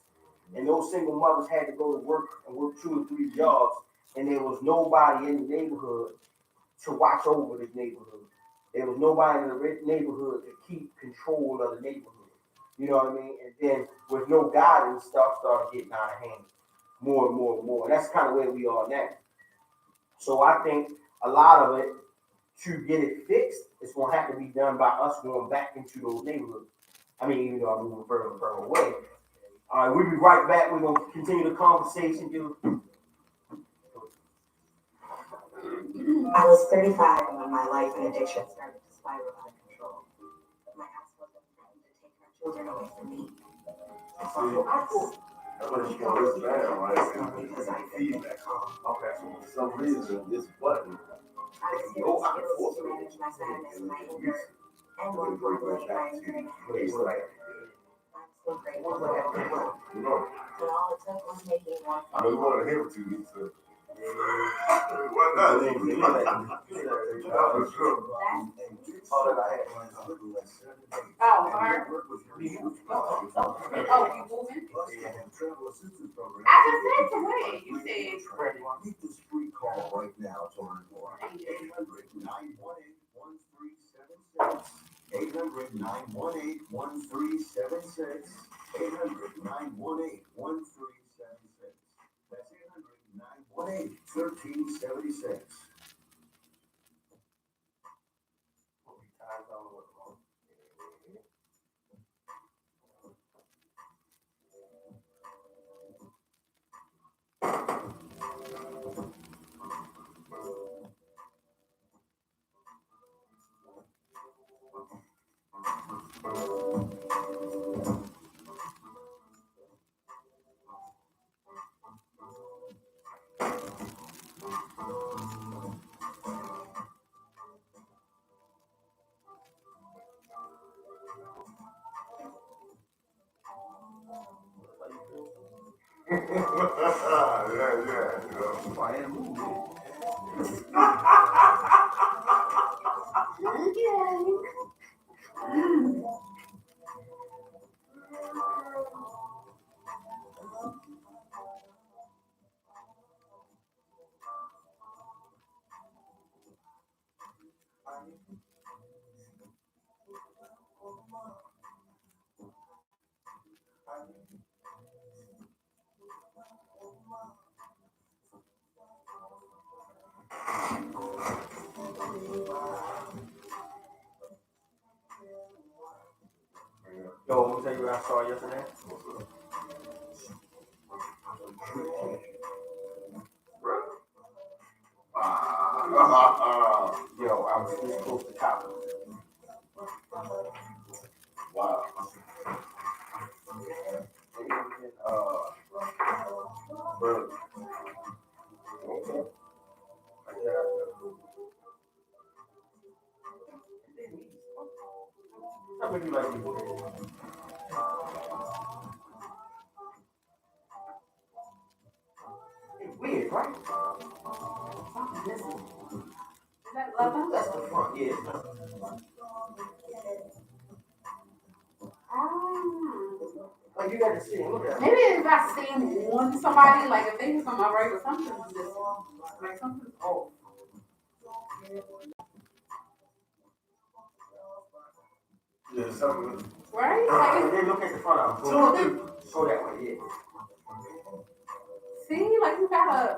And those single mothers had to go to work and work 2 or 3 jobs, and there was nobody in the neighborhood to watch over the neighborhood. There was nobody in the neighborhood to keep control of the neighborhood. You know what I mean? And then with no guidance, stuff started getting out of hand more and more and more. And that's kind of where we are now. So I think a lot of it, to get it fixed, it's going to have to be done by us going back into those neighborhoods. I mean, even though I'm moving further and further away. All right, we'll be right back. We're going to continue the conversation. I was 35 when my life and addiction started to spiral out of control. My ex-husband threatened to take our children away from me. I thought because I feedback. Okay. For some reason, this button. I experienced to manage my sadness and my anger, and more importantly, my anger. I'm so grateful for everyone. And all it took was making one I don't want to hear what you said. What does it? Oh, her? You moving? I just said to wait. You said. Make this free call right now to learn more. 800-918-1376. 800-918-1376. 800-918-1376. 800-918-1376. That's 800-918-1376. Yo, I'm gonna tell you what I saw yesterday. Yo, I was this close to top. Wow. Bro. How many like you? It's weird, right? Something missing. Is that leather? That's the front, yeah. Like you got to see it. Look at it. Maybe if I stand on somebody, like if they do something alright or something, it's just like something's off. Yeah, something. Right? Like They look at the front of them. Go that way, yeah. see, like you gotta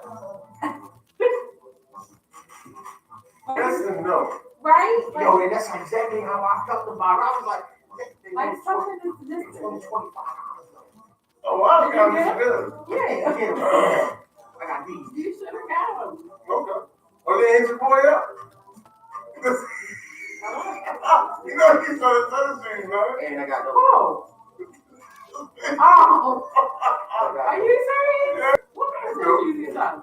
That's a no. right? Yo, and that's exactly how I felt about it. I was Like something is just $25. Oh, wow, that was good. yeah. I got these. You should have got them. Okay. Oh, they hit your boy up? You know he's on the other thing, man. And I got those. Oh. Oh. Are you serious? What kind of stuff you use on?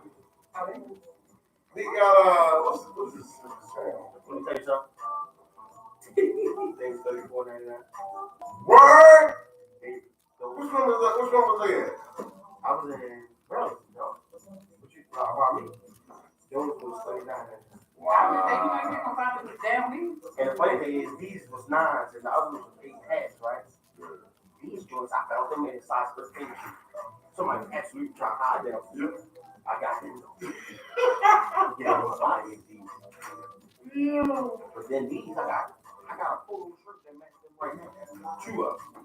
He got what's this? Let me tell you something. Things $34.99. Word? So, Which one was that? Which one was that? I was in Burlington, no. What you about me? Yours was $39.99. I was thinking you might get find it down here. And the funny thing is, these was 9s and the other ones was 8.5s, right? These joints, I found them in a size 13. Somebody absolutely trying to hide them. I got them. Yeah, nobody in these. But then these, I got a full shirt that matches them right now. 2 of them.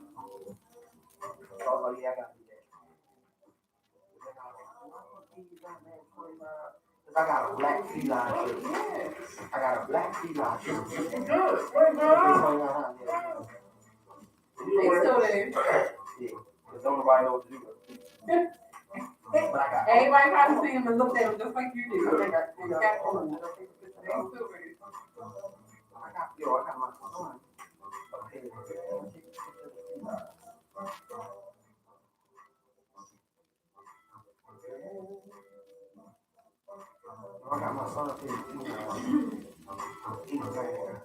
So I was like, yeah, I got to do that. I got a black feline shirt. I got a black feline shirt. Good. They still there. Yeah, because don't nobody know what to do with it. But I got Everybody probably see him and looked at him just like you did. I got They got food. They still there. I got my son. I got my son up here too. He's there.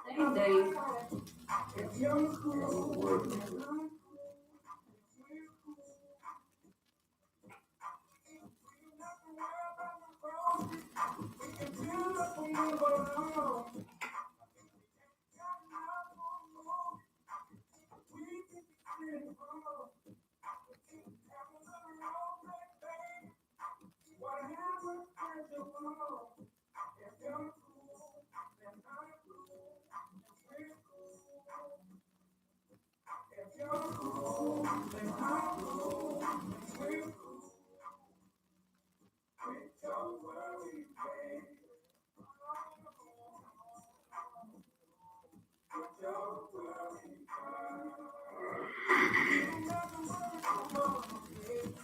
Same day.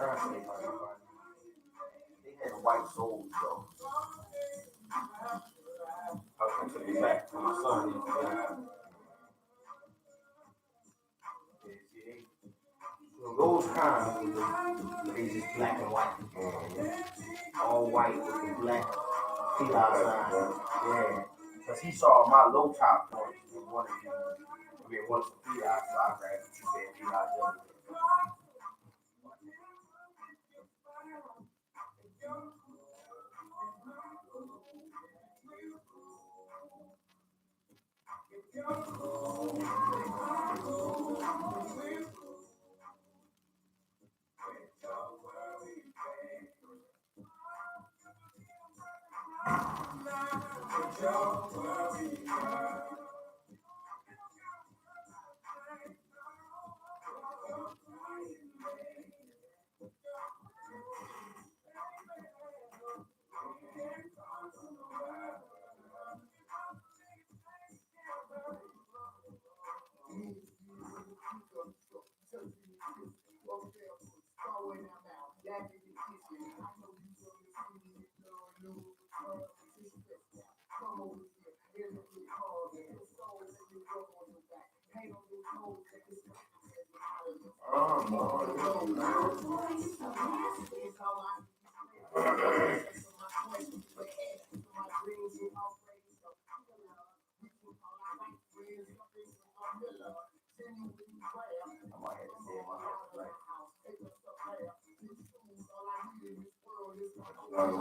Translate by everybody. They had white souls though. I was gonna take it back to my son. Yeah, see, so those kind, they just black and white. All white with the black feline sign. Yeah. Because he saw my low top point and wanted to, wanted some feline, so I grabbed the two bad feline the other day.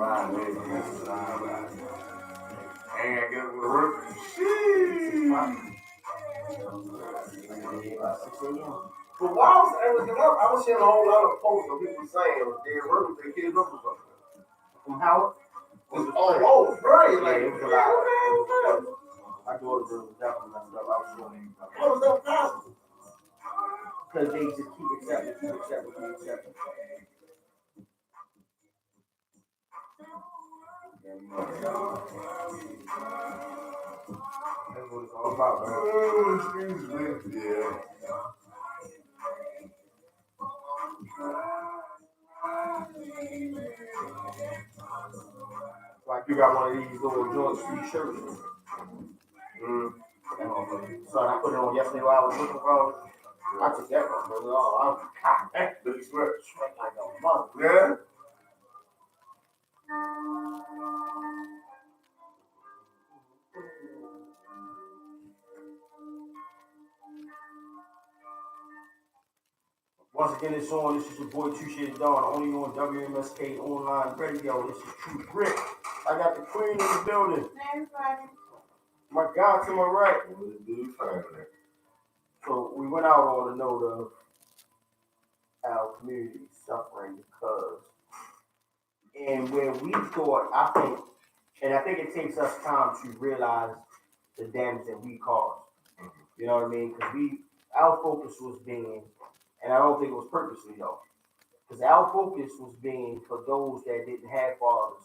Ride, man. Ain't gotta get up to work. Sheesh. But why was I looking up? I was seeing a whole lot of posts of people saying they're working with their kids up or something. From Howard? Oh, right. Like, it was a lot. My daughter was definitely messed up. I was showing you. how was that possible? Because they just keep accepting. That's what it's all about, man. Oh, excuse me. Yeah. Like you got one of these little joints, these shirts. So I put it on yesterday while I was looking for it. I took that one, but I'm God, Look, you swear. sweat like a mother. Yeah. Once again, it's on. This is your boy Two Shit Dawn, only on WMSK Online Radio. This is True Grit. I got the queen in the building. My God to my right. So we went out on a note of our community suffering because, and where we thought, I think it takes us time to realize the damage that we caused. You know what I mean? Because our focus was being, and I don't think it was purposely though, because our focus was being for those that didn't have fathers.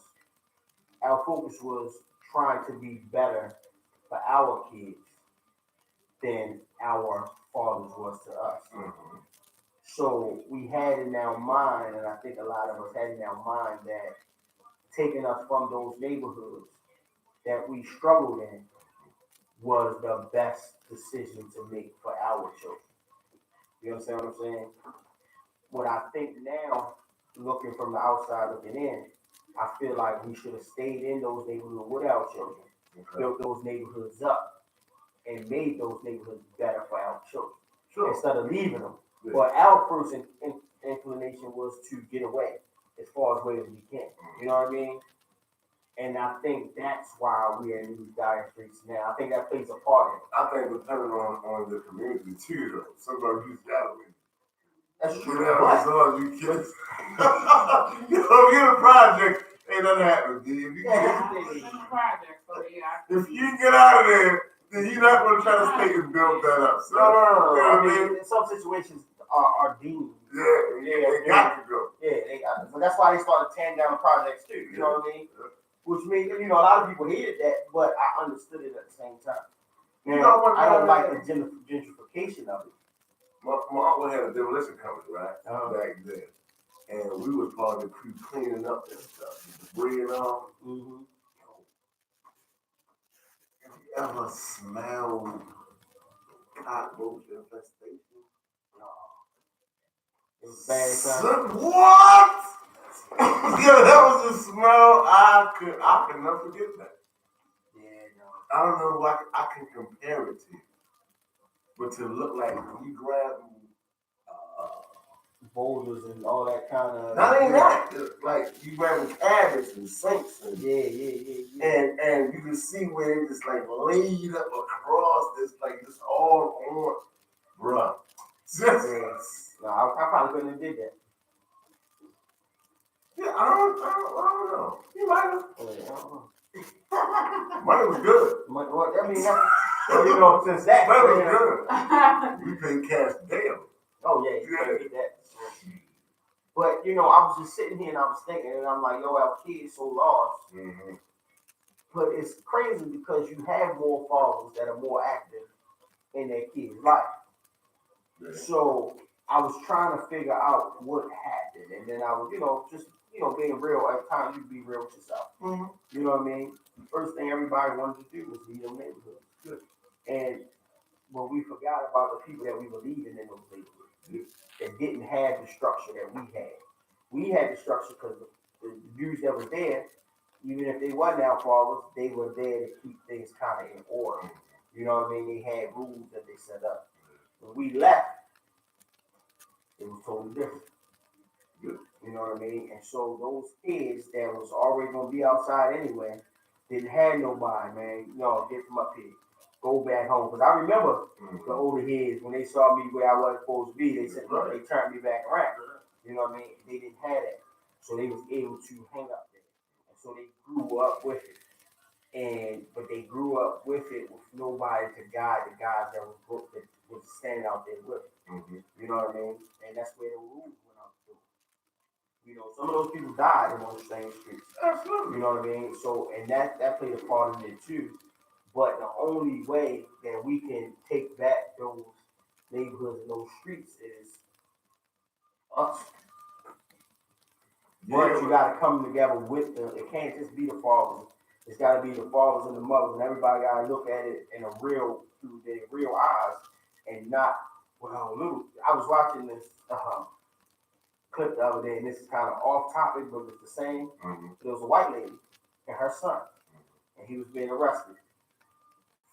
Our focus was trying to be better for our kids than our fathers was to us. Mm-hmm. So we had in our mind, and I think a lot of us had in our mind that taking us from those neighborhoods that we struggled in was the best decision to make for our children. You understand what I'm saying? What I think now, looking from the outside looking in, I feel like we should have stayed in those neighborhoods with our children, built those neighborhoods up, and made those neighborhoods better for our children instead of leaving them. Yeah. But our first inclination was to get away as far away as we can. You know what I mean? And I think that's why we're in these dire streets now. I think that plays a part in it. I think depending on the community too, though. Somebody used to That's true. yeah, But so you kids. You know, get a project, ain't nothing happening. If you Yeah, if you get out of there, then you're not gonna try to stay and build that up. So, no. you know I what I mean, mean? in some situations are deemed. Yeah, they got to go. Yeah, they got it. So that's why they started tearing down projects too. You know what I mean? Which means, you know, a lot of people hated that, but I understood it at the same time. Now, You know what, I don't man? like the gentrification of it. My uncle had a demolition company, right? Uh-huh. Back then. And we was part of the crew cleaning up that stuff. The debris and all. Mm-hmm. Have you ever smelled cockroach infestation? No. It was bad, son. Son, what? Yeah, that was the smell. I could never forget that. Yeah, no. I don't know what I can compare it to, but to look like you grab Boulders and all that kind of. not even that, like you grabbing cabinets and sinks and Yeah. and you can see where it just like laid up across this like this all on, bruh. Yes. No, I probably couldn't have did that. Yeah, I don't know. You might have. Yeah, I don't know. Money was good. Well, I mean, you know, since that. Money was Yeah. good. We paid cash daily. Oh yeah, you can't get that. But you know, I was just sitting here and I was thinking, and I'm like, yo, our kids so lost. Mm-hmm. But it's crazy because you have more fathers that are more active in their kids' life. Yeah. So I was trying to figure out what happened, and then I was, just being real. At times, you be real with yourself. Mm-hmm. You know what I mean? First thing everybody wanted to do was leave them neighborhoods. Good. And but we forgot about the people that we were leaving in those neighborhoods that didn't have the structure that we had. We had the structure because the dudes that were there, even if they wasn't our fathers, they were there to keep things kind of in order. You know what I mean? They had rules that they set up. When we left, it was totally different. You know what I mean? And so those kids that was already gonna be outside anyway didn't have nobody, man. No, get from up here. Go back home. Because I remember the older heads, when they saw me where I wasn't supposed to be, they said, look, they turned me back around. You know what I mean? They didn't have that. So they was able to hang up there. And so they grew up with it. But they grew up with it with nobody to guide the guys that was standing out there with it. Mm-hmm. You know what I mean? And that's where the rules went out too. You know, some of those people died in those same streets. Absolutely. You know what I mean? So, and that played a part in it too. But the only way that we can take back those neighborhoods and those streets is us. But you got to come together with them. It can't just be the fathers. It's got to be the fathers and the mothers, and everybody got to look at it through their real eyes, and not little. I was watching this clip the other day, and this is kind of off topic, but it's the same. Mm-hmm. There was a white lady and her son, and he was being arrested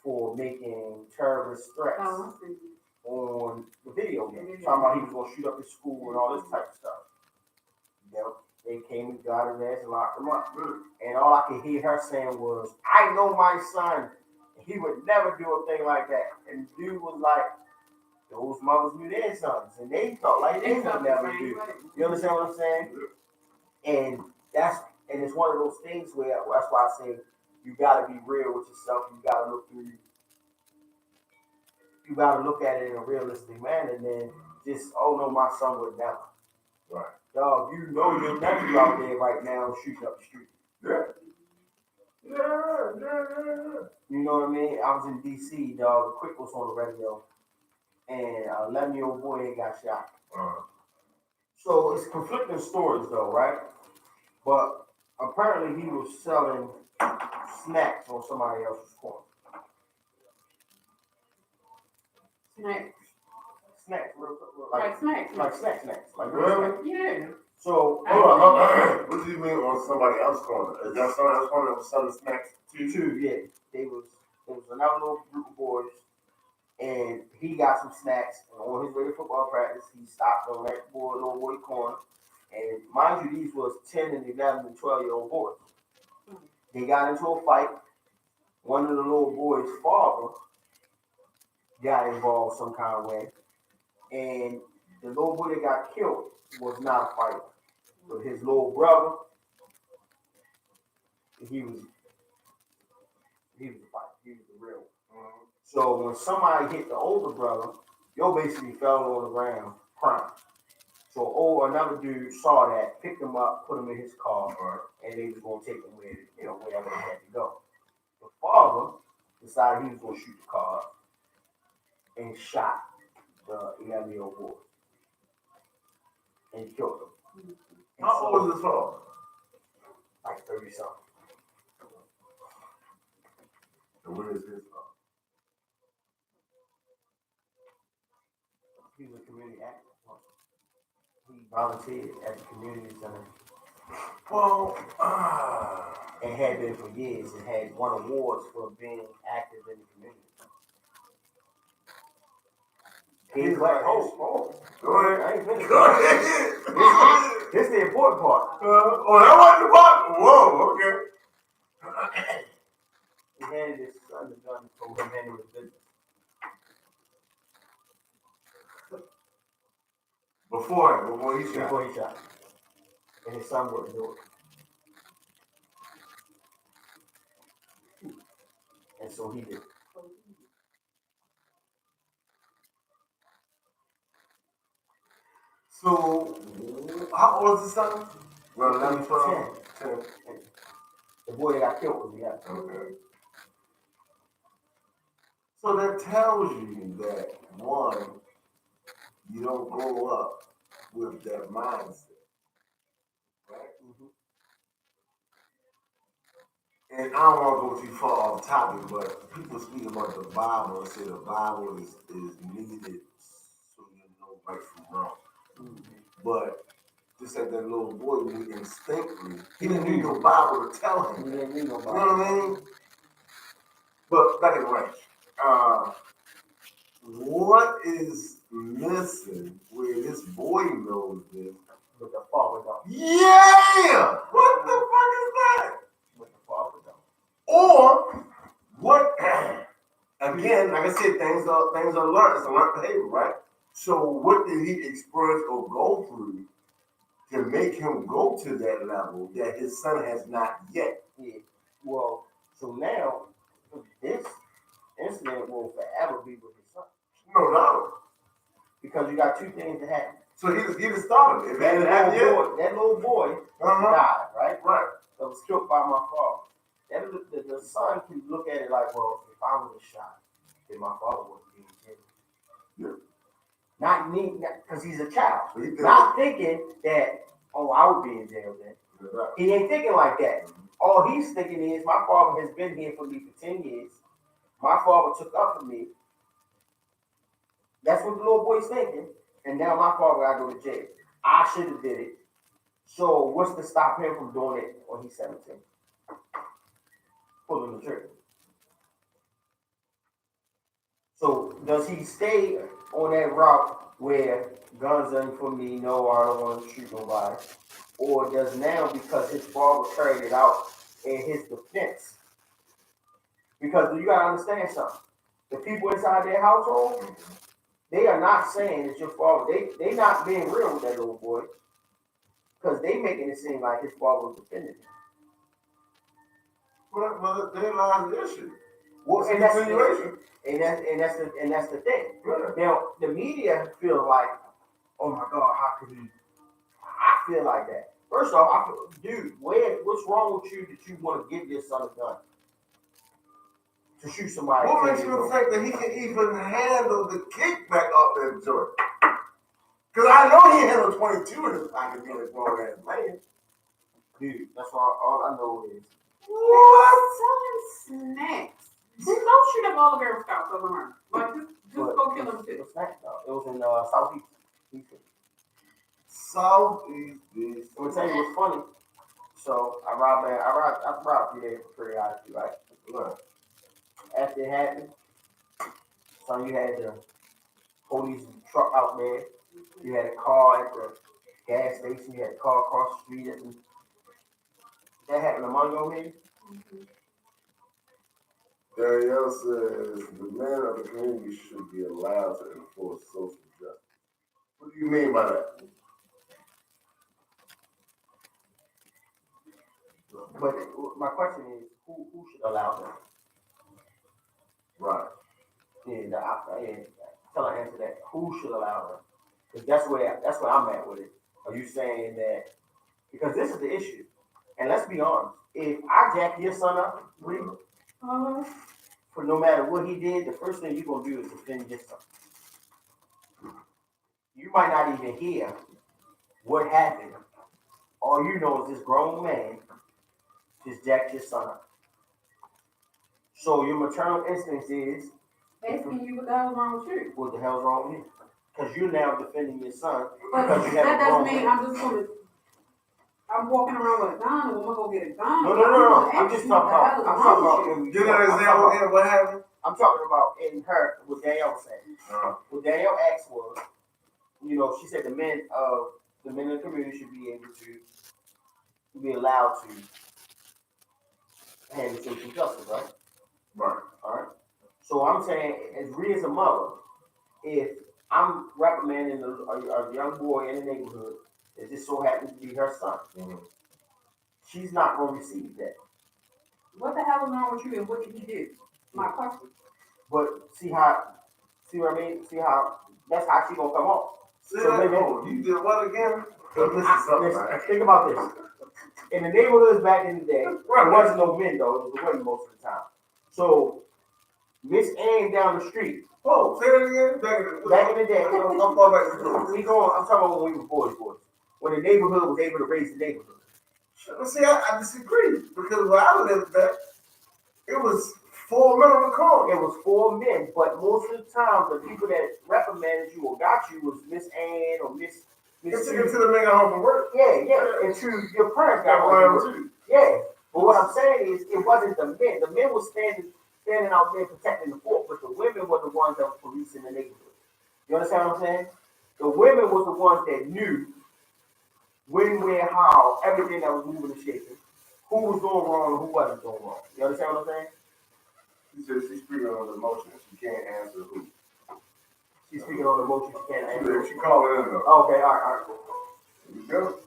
for making terrorist threats on the video game. Talking about he was going to shoot up his school and all this type of stuff. They came and got his ass and locked him up. And all I could hear her saying was, I know my son, and he would never do a thing like that. And the dude was like, those mothers knew their sons, and they felt like they would never do. You understand what I'm saying? And it's one of those things where that's why I say you gotta be real with yourself. You gotta look at it in a realistic manner, and then just, oh no, my son would never. Right. Dog, you know your nephew out there right now shooting up the street. Yeah. You know what I mean? I was in DC, dog. Quick was on the radio, and an 11-year-old boy had got shot. So it's conflicting stories, though, right? But apparently he was selling snacks on somebody else's corner. Snacks. Snacks, real quick, Like snacks. like snacks, like Really? snacks. Yeah. So Hold on. What do you mean on somebody else's corner? Is that somebody else's corner that was selling snacks to you? two, yeah, there was another little group of boys, and he got some snacks. And on his way to football practice, he stopped on that little boy corner. And mind you, these was 10 and 11 and 12-year-old boys. They got into a fight. One of the little boys' father got involved some kind of way, and the little boy that got killed was not a fighter, but his little brother, he was a fighter. He was the real one. So when somebody hit the older brother, yo basically fell on the ground crying. So another dude saw that, picked him up, put him in his car, and they was gonna take him wherever they had to go. The father decided he was gonna shoot the car up and shot the 11-year-old boy and killed him. And How old was this father? like 30 something. And where is his father? He was a community activist. He volunteered at the community center Well, and had been for years and had won awards for being active in the community. He's like, oh, go ahead. I ain't finished. Go ahead. This is the important part. Oh, that wasn't the part? Whoa, okay. He handed his son the gun and told him to handle his business. Before he shot. Before he shot. And his son wouldn't do it. And so he did. So, how old was the son? Well, 11, 12? 10. The boy that got killed was the guy. Okay. So that tells you that, one, you don't grow up with that mindset, right? Mm-hmm. And I don't want to go too far off topic, but people speak about the Bible and say the Bible is needed so you know right from wrong. Mm-hmm. But just like that little boy knew instinctively, he didn't need no Bible to tell him. He didn't need nobody. You know what I mean? But back in the range, what is missing where this boy knows this? But the father don't. Yeah! What the fuck is that? But the father don't. Or what? Again, like I said, things are learned. It's a learned behavior, right? So what did he experience or go through to make him go to that level that his son has not yet? Yeah. Well, so now this incident will forever be with his son. No doubt. Because you got two things that happen. So he just started it. If it happened yet, That little boy died, right? Right. That was killed by my father. The son can look at it like, well, if I was shot, then my father wouldn't be in jail. Yeah. Not me, because he's a child. So he Not thinking that, oh, I would be in jail then. Right. He ain't thinking like that. All he's thinking is, my father has been here for me for 10 years. My father took up for me. That's what the little boy's thinking. And now my father got to go to jail. I should have did it. So what's to stop him from doing it when he's 17? Pulling the trigger. So does he stay on that route where guns ain't for me, no, I don't want to shoot nobody? Or does now, because his father carried it out in his defense? Because you gotta understand something. The people inside their household, they are not saying it's your father. They not being real with that little boy. Because they making it seem like his father was defending him. Well, there lies the issue. Well, and that's the thing. Right. Now the media feels like, oh my God, how could he? I feel like that. First off, I feel, dude, what's wrong with you that you want to give your son a gun to shoot somebody? What makes you think that he can even handle the kickback off that joint? Because I know he handled 22 in his pocket being a grown ass man. Dude, that's all I know is Selling snacks. Don't shoot up all the Girl Scouts over around. Like, just go kill them too. It was snack though. It was in Southeast. Southeast. I'm gonna tell you what's funny. So I robbed there periodically, right? Right. After it happened, so you had the police truck out there. You had a car at the gas station. You had a car across the street. That happened a month ago, maybe. Danielle says the men of the community should be allowed to enforce social justice. What do you mean by that? But my question is, who should allow that? Right. Yeah, tell her answer that. Who should allow them? Because that's where I'm at with it. Are you saying that? Because this is the issue, and let's be honest. If I jack your son up, Reed, for no matter what he did, the first thing you're gonna do is defend your son. You might not even hear what happened. All you know is this grown man just jacked your son up. So your maternal instinct is Asking you what the hell's wrong with you. what the hell's wrong with you? Because you're now defending your son. But Because you have that a grown doesn't mean man. I'm walking around with a gun, or I'm gonna go get a gun. No. I'm just talking about. Give an example of what happened. I'm talking about in her, what Danielle was saying. What Danielle asked was, she said the men in the community should be able to be allowed to handle social justice, right? Right. All right. So I'm saying, as Rhea as a mother, if I'm reprimanding a young boy in the neighborhood that just so happens to be her son, she's not going to receive that. What the hell is wrong with you, and what did he do? My question. But see what I mean? See how that's how she gonna come off. You did what again? Think about this. In the neighborhoods back in the day, there wasn't no men though, it was the women most of the time. So Miss Ann down the street. Oh, say that again? Back in the day, I'm far back to I'm talking about when we were boys. When the neighborhood was able to raise the neighborhood. See, I disagree. Because when I lived back, it was 4 men on the corner. It was 4 men, but most of the time, the people that reprimanded you or got you was Miss Ann or Miss. It's to the nigga home from work. Yeah. And true, your parents got one too. Yeah. But what I'm saying is, it wasn't the men. The men were standing out there protecting the fort, but the women were the ones that were policing the neighborhood. You understand what I'm saying? The women was the ones that knew when, where, how, everything that was moving and shaking, who was doing wrong and who wasn't doing wrong. You understand what I'm saying? She says she's speaking on emotions. She can't answer who. She's speaking on emotions. She can't answer. She called it in though. Okay, all right. There you go.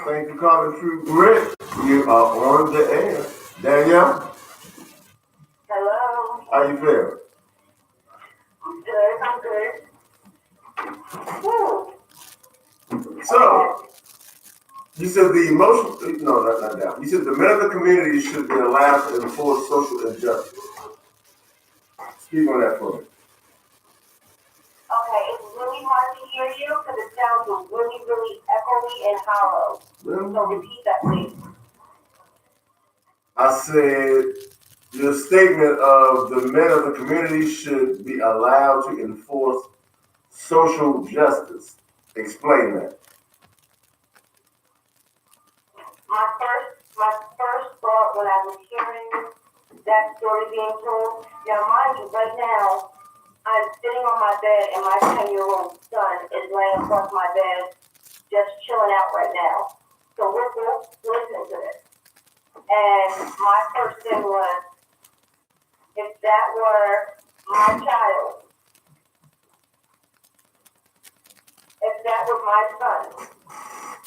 Thank you for calling True Grit. You are on the air. Danielle, Hello. how you feel? I'm good. Woo. So, you said the emotion, no, not that. You said the men of the community should be allowed to enforce social injustice. Speak on that for me. Okay, it's really hard to hear you because it sounds really, really echoey and hollow. So repeat that, please. I said your statement of the men of the community should be allowed to enforce social justice. Explain that. My first thought when I was hearing that story being told, now mind you, right now, I'm sitting on my bed and my 10-year-old son is laying across my bed, just chilling out right now. So we're both listening to this. And my first thing was, if that were my child, if that was my son,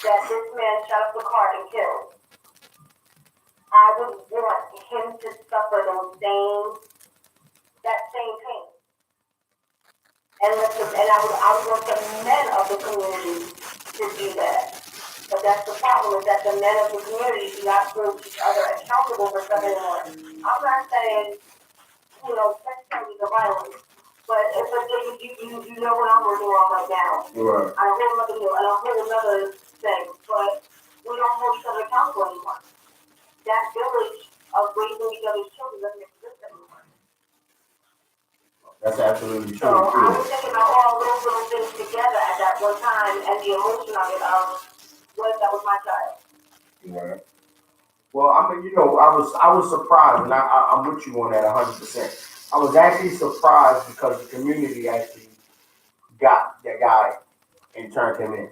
that this man shot up the car and killed, I would want him to suffer that same pain. And I would want the men of the community to do that. But that's the problem, is that the men of the community do not hold each other accountable for something more. I'm not saying, sexually the violence, but you know what I'm working on right now. Right. On a whole other thing. But we don't hold each other accountable anymore. That village of raising each other's children doesn't exist anymore. That's absolutely So true. I was thinking about all those little things together at that one time and the emotion of it that was my child. Right. Well, I mean, I was surprised, and I'm with you on that 100%. I was actually surprised because the community actually got that guy and turned him in.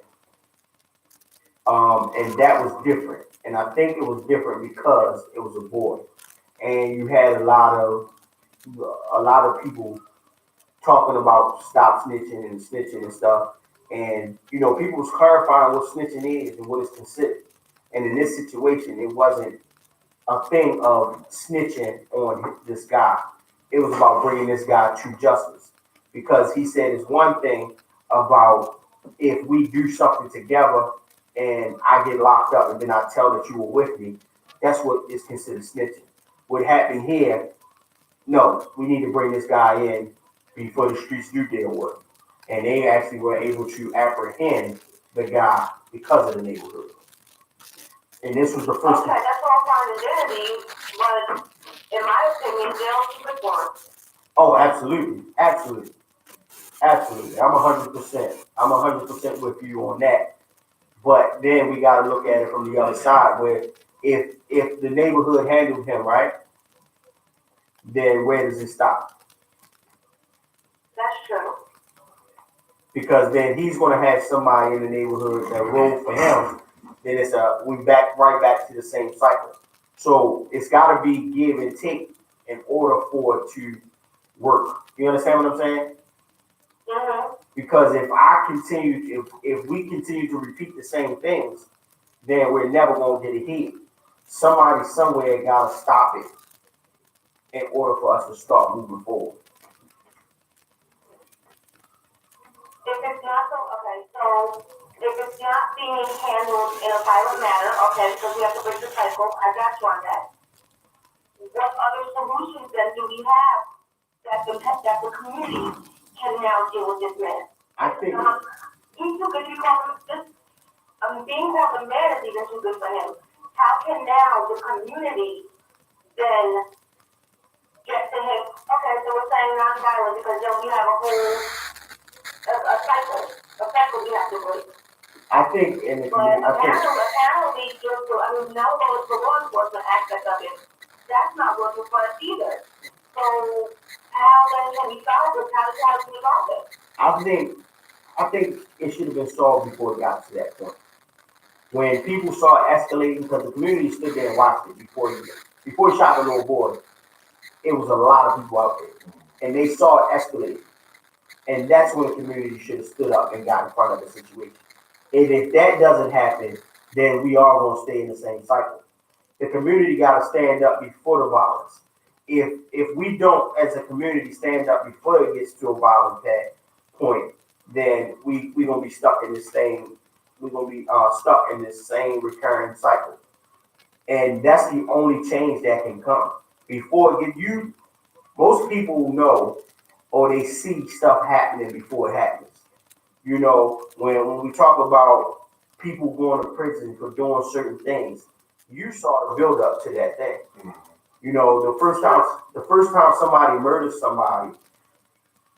And that was different. And I think it was different because it was a boy. And you had a lot of people talking about stop snitching and snitching and stuff. And people was clarifying what snitching is and what it's considered. And in this situation, it wasn't a thing of snitching on this guy. It was about bringing this guy to justice because he said it's one thing about if we do something together and I get locked up and then I tell that you were with me, that's what is considered snitching. What happened here, no, we need to bring this guy in before the streets do deal with him. And they actually were able to apprehend the guy because of the neighborhood. And this was the first Okay, that's all fine and dandy, but in my opinion, they'll keep it warm. Oh, absolutely, absolutely, absolutely. I'm 100% with you on that. But then we got to look at it from the other side, where if the neighborhood handled him right, then where does it stop? That's true. Because then he's going to have somebody in the neighborhood that roll for him. Then we back right back to the same cycle. So it's got to be give and take in order for it to work. You understand what I'm saying? Mm-hmm. Because if we continue to repeat the same things, then we're never gonna get ahead. Somebody somewhere gotta stop it in order for us to start moving forward. If it's not if it's not being handled in a violent manner, okay, because we have to break the cycle, I got you on that. What other solutions then do we have that the community can now deal with this man? I think He's too good to call him this. Being called a man is even too good for him. How can now the community then get to him? Okay, so we're saying non-violent because then we have a whole cycle we have to break. I think in the But community, I think apparently, now that the law enforcement aspect of it, that's not working for us either. So how then can we solve this? How can we resolve it? I think it should have been solved before it got to that point. When people saw it escalating, because the community stood there and watched it before he shot the little boy, it was a lot of people out there, and they saw it escalate. And that's when the community should have stood up and got in front of the situation. And if that doesn't happen, then we are going to stay in the same cycle. The community got to stand up before the violence. If we don't, as a community, stand up before it gets to a violent point, then we're going to be stuck in this same. We're going to be stuck in this same recurring cycle. And that's the only change that can come. Before most people know or they see stuff happening before it happens. When we talk about people going to prison for doing certain things, you saw the build up to that thing. The first time somebody murders somebody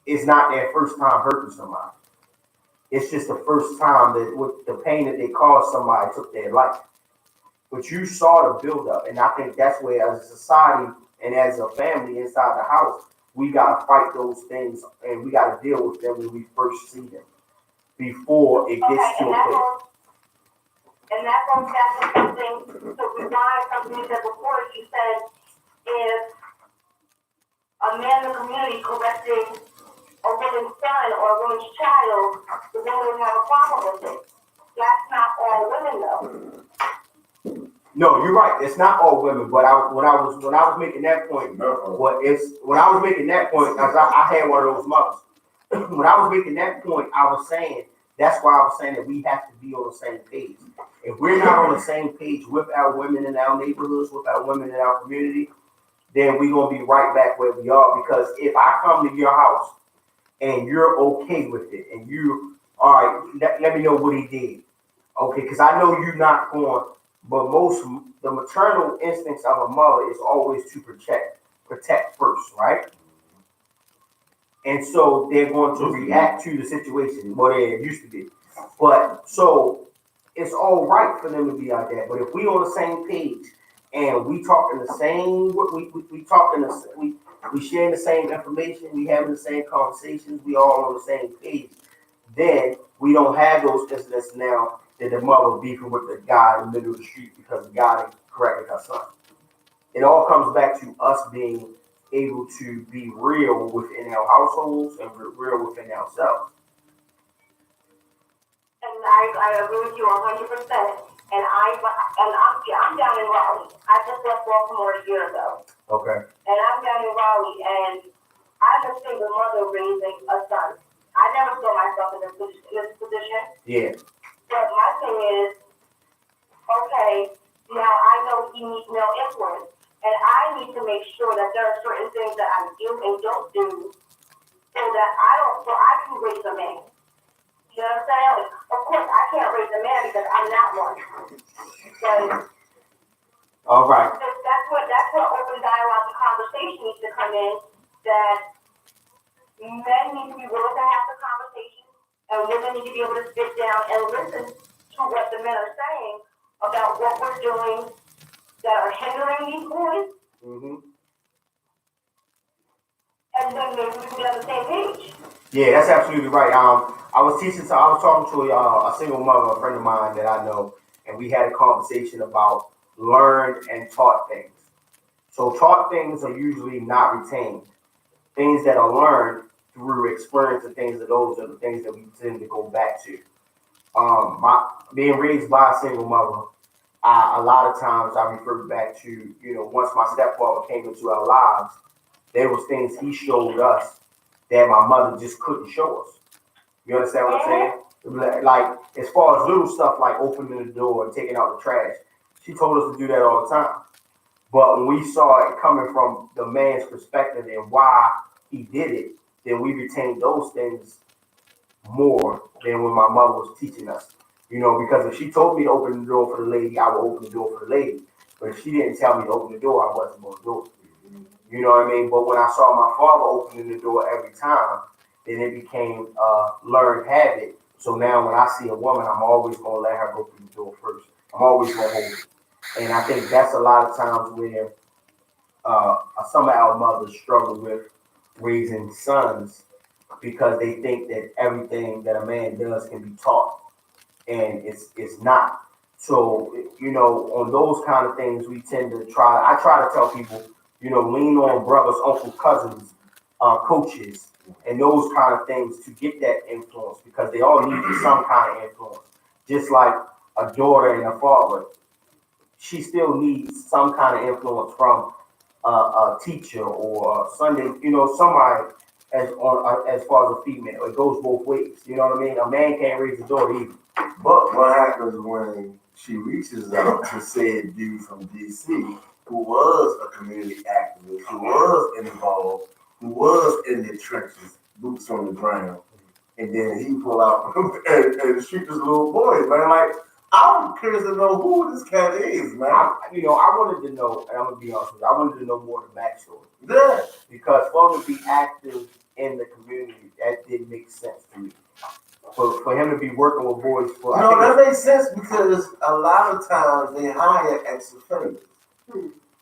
is not their first time hurting somebody. It's just the first time that with the pain that they caused somebody took their life. But you saw the build up, and I think that's where, as a society and as a family inside the house, we gotta fight those things and we gotta deal with them when we first see them before it gets to a place. And that goes back to something, to rewind something you said before. You said if a man in the community corrected a woman's son or a woman's child, the woman would have a problem with it. That's not all women though. No, you're right. It's not all women, but when I was making that point, when I was making that point, because I had one of those mothers. When I was making that point, I was saying that's why I was saying that we have to be on the same page. If we're not on the same page with our women in our neighborhoods, with our women in our community, then we're gonna be right back where we are. Because if I come to your house and you're okay with it, and you all right, let me know what he did. Okay, because I know you're not going, but the maternal instincts of a mother is always to protect first, right? And so they're going to react to the situation, what it used to be. But so it's all right for them to be like that. But if we on the same page and we talking the same, we talking we sharing the same information, we having the same conversations, we all on the same page, then we don't have those incidents now that the mother beefing with the guy in the middle of the street because the guy corrected her son. It all comes back to us being able to be real within our households and real within ourselves. And I agree with you 100%. I'm down in Raleigh. I just left Baltimore a year ago. Okay. And I'm down in Raleigh, and I'm a single mother raising a son. I never saw myself in this position. Yeah. But my thing is, okay, now I know he needs male influence, and I need to make sure that there are certain things that I do and don't do, so I can raise a man. You know what I'm saying? Like, of course, I can't raise a man because I'm not one. But all right. that's what open dialogue and conversation needs to come in. That men need to be willing to have the conversation, and women need to be able to sit down and listen to what the men are saying about what we're doing that are hindering these boys, and then maybe we can be on the same page. Yeah, that's absolutely right. I was talking to a single mother, a friend of mine that I know, and we had a conversation about learned and taught things. So taught things are usually not retained. Things that are learned through experience and things of those are the things that we tend to go back to. My being raised by a single mother, a lot of times I refer back to, once my stepfather came into our lives, there was things he showed us that my mother just couldn't show us. You understand what I'm saying? Like as far as little stuff like opening the door and taking out the trash, she told us to do that all the time. But when we saw it coming from the man's perspective and why he did it, then we retained those things more than when my mother was teaching us. Because if she told me to open the door for the lady, I would open the door for the lady. But if she didn't tell me to open the door, I wasn't going to do it. You know what I mean? But when I saw my father opening the door every time, then it became a learned habit. So now when I see a woman, I'm always going to let her go through the door first. I'm always going to hold it. And I think that's a lot of times where some of our mothers struggle with raising sons because they think that everything that a man does can be taught, and it's not. So on those kind of things, we tend to try. I try to tell people, lean on brothers, uncles, cousins, coaches, and those kind of things to get that influence because they all need some kind of influence. Just like a daughter and a father, she still needs some kind of influence from a teacher or Sunday, somebody as far as a female. It goes both ways. You know what I mean? A man can't raise a daughter either. But what happens when she reaches out to said dude from DC who was a community activist, who was involved, who was in the trenches, boots on the ground, and then he pull out and shoot this little boy, man. Like, I'm curious to know who this cat is, man. I wanted to know, and I'm gonna be honest with you, I wanted to know more of the backstory. Yeah. Because for him to be active in the community, that didn't make sense to me. For him to be working with boys that makes sense because a lot of times they hire ex-offenders.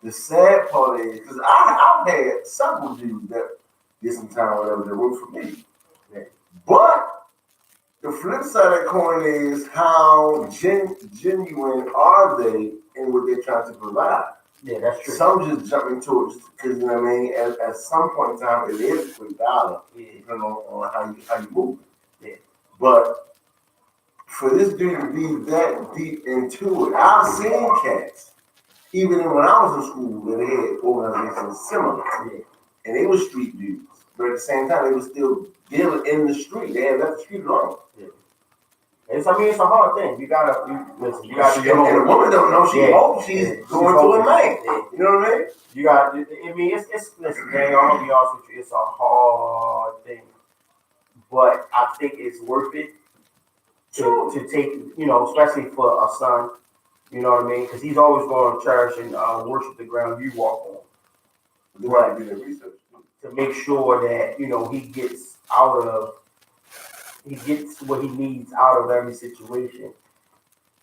The sad part is, because I've had several dudes that did some time whatever that work for me. Yeah. But the flip side of the coin is how genuine are they in what they're trying to provide. Yeah, that's true. Some just jump into it because you know what I mean. At some point in time, it is a quick dollar, depending on how you move. Yeah. But for this dude to be that deep into it, I've seen cats, even when I was in school, that they had organizations similar, and they were street dudes. But at the same time, they were still dealing in the street. They had left the street alone. Yeah. It's a hard thing. You gotta listen. You gotta. And the woman don't know she's going to a man. Yeah. You know what I mean? You got. I mean, it's listen, Daniel. I'm gonna be honest with you. It's a hard thing, but I think it's worth it to take, especially for a son, you know what I mean? Because he's always going to cherish and worship the ground you walk on. You want to do the research. To make sure that, he gets what he needs out of every situation.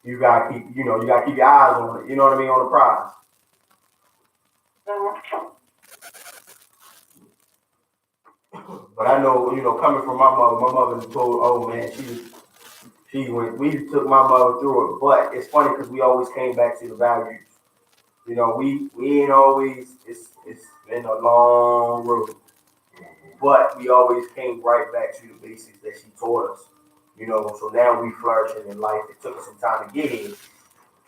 You gotta keep your eyes on it, you know what I mean, on the prize. But I know, coming from my mother told, oh man, we took my mother through it. But it's funny because we always came back to the values. We ain't always, it's been a long road. But we always came right back to the basics that she taught us. So now we flourishing in life. It took us some time to get here,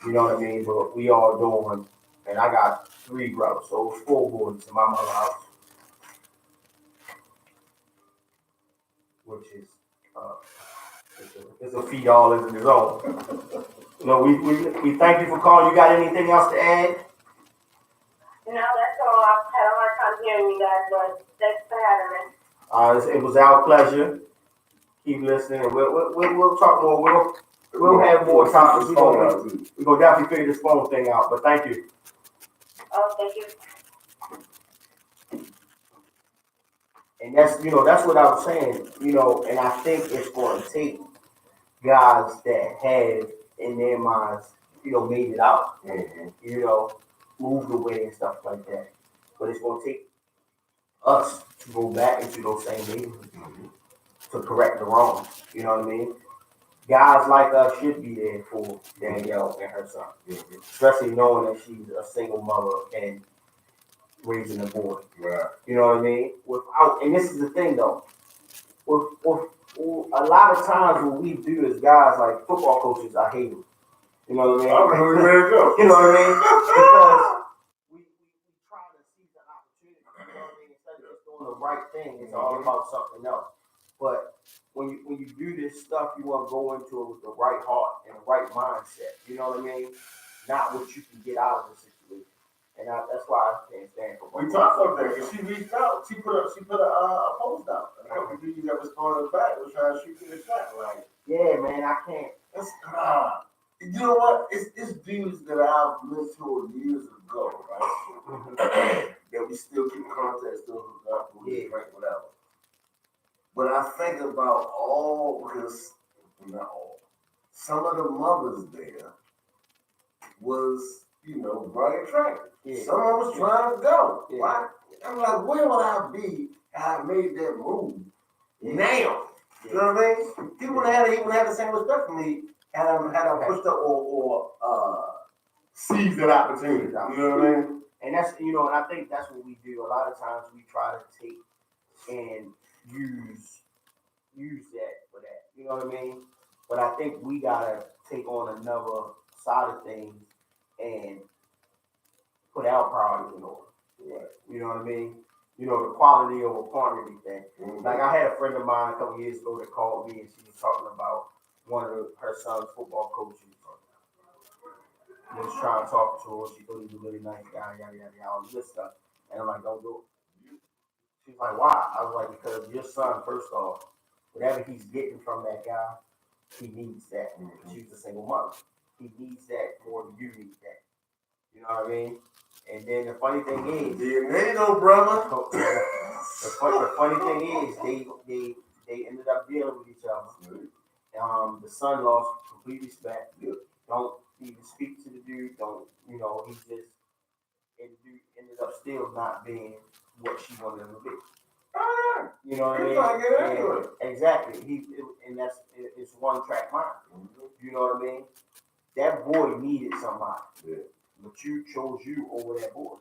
you know what I mean? But we all doing, and I got 3 brothers, so it's 4 boys in my mother's house, which is, it's a feed all in its own. We thank you for calling. You got anything else to add? No, that's all. I've had a hard time hearing you guys, but thanks for having me. It was our pleasure. Keep listening, and we'll talk more. We'll have more topics. We're gonna definitely figure this phone thing out. But thank you. Oh, thank you. And that's what I was saying. And I think it's going to take guys that have in their minds, made it out, moved away and stuff like that. But it's going to take us to go back into those same neighborhoods to correct the wrongs. You know what I mean? Guys like us should be there for Danielle and her son, especially knowing that she's a single mother and raising a boy. Right. You know what I mean? And this is the thing though, with a lot of times what we do as guys, like football coaches, I hate them. You know what I mean? I'm ready to go. You know what I mean? Because we try to seize the opportunity. You know what I mean? Instead of just doing the right thing, it's all about something else. But when you do this stuff, you want to go into it with the right heart and the right mindset. You know what I mean? Not what you can get out of the situation. And that's why I can't stand for. We talked about that because she reached out. She put a post out. And a couple of dudes that responded back was trying to shoot in the shot. Like, yeah, man, I can't. You know what? It's dudes that I've mentored years ago, right? That we still keep contact, still hook up, we drink, whatever. But I think about because not all, some of the mothers there was, very attractive. Yeah. Someone was trying to go. Yeah. Right? I'm like, where would I be had I made that move? Now. Yeah. You know what I mean? He wouldn't have the same respect for me had I pushed up or seized that opportunity. You know what I mean? And that's, and I think that's what we do. A lot of times we try to take and use that for that. You know what I mean? But I think we gotta take on another side of things and put our priorities in order. Right. You know what I mean? The quality over quantity thing. Mm-hmm. Like I had a friend of mine a couple years ago that called me and she was talking about one of her son's football coaches. He was trying to talk to her. She thought he was a really nice guy, yada yada yada, all this stuff. And I'm like, don't do it. She's like, why? I was like, because your son, first off, whatever he's getting from that guy, he needs that. She's a single mother. He needs that more than you need that. You know what I mean? And then the funny thing is, brother. the funny thing is, they ended up dealing with each other. The son lost complete respect. Don't even speak to the dude. Don't, he just, and the dude ended up still not being what she wanted him to be. You know what I mean? Exactly. It's one track mind. You know what I mean? That boy needed somebody. Yeah. But you chose you over that boy.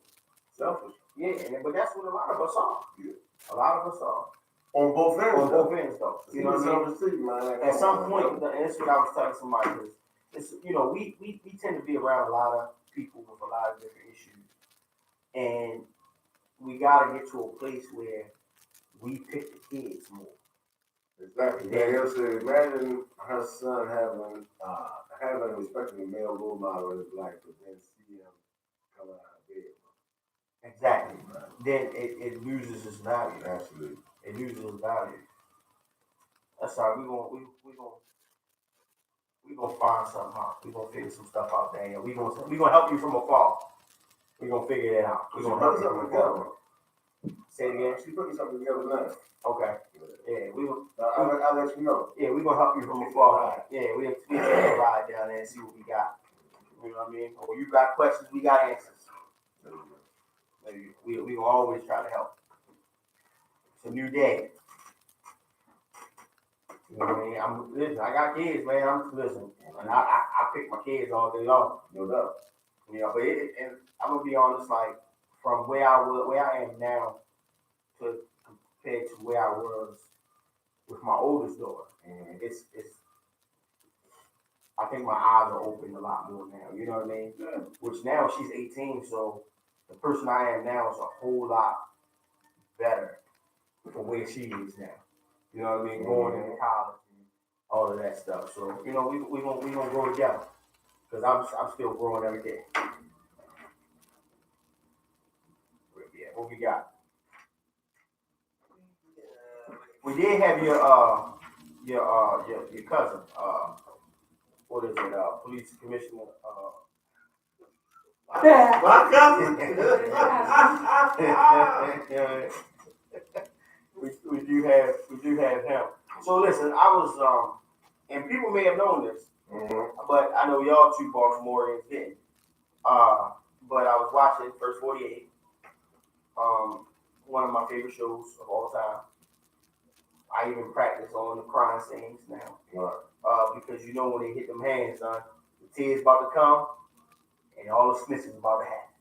Selfish. Yeah, but that's what a lot of us are. Yeah. A lot of us are. On both ends. On both ends, though. You know what I mean? Man. At some point, and that's what I was telling somebody is, we tend to be around a lot of people with a lot of different issues. And we got to get to a place where we pick the kids more. Exactly. Danielle said, imagine her son having a respectable male role model in his life, but then see him coming out of bed. Exactly. Then it loses its value. Absolutely. It loses its value. That's how we gonna We gonna find something out. We gonna figure some stuff out, Daniel. We gonna help you from afar. We gonna figure that out. We She gonna putting help you something from afar. together. Say it again. She putting something together now. Okay. Yeah, I'll let you know. yeah, we gonna help you from afar. Yeah, we take a ride down there and see what we got. You know what I mean? Or you got questions, we got answers. We gonna always try to help. It's a new day. You know what I mean? Listen, I got kids, man. Listen, and I pick my kids all day long. No doubt. You know, but and I'm gonna be honest, like from where I am now to compared to where I was with my oldest daughter, and it's I think my eyes are open a lot more now. You know what I mean? Yeah. Which now she's 18, so the person I am now is a whole lot better from where she is now. You know what I mean? Going into college and all of that stuff. So you know we gonna grow together because I'm still growing every day. Yeah, what we got? We did have your cousin. What is it? Police commissioner. My cousin. we do have him. So listen, I was and people may have known this, but I know y'all two Baltimoreans didn't. But I was watching First 48, one of my favorite shows of all time. I even practice on the crime scenes now. Right. Because you know when they hit them hands, son, the tears about to come and all the snitches about to happen.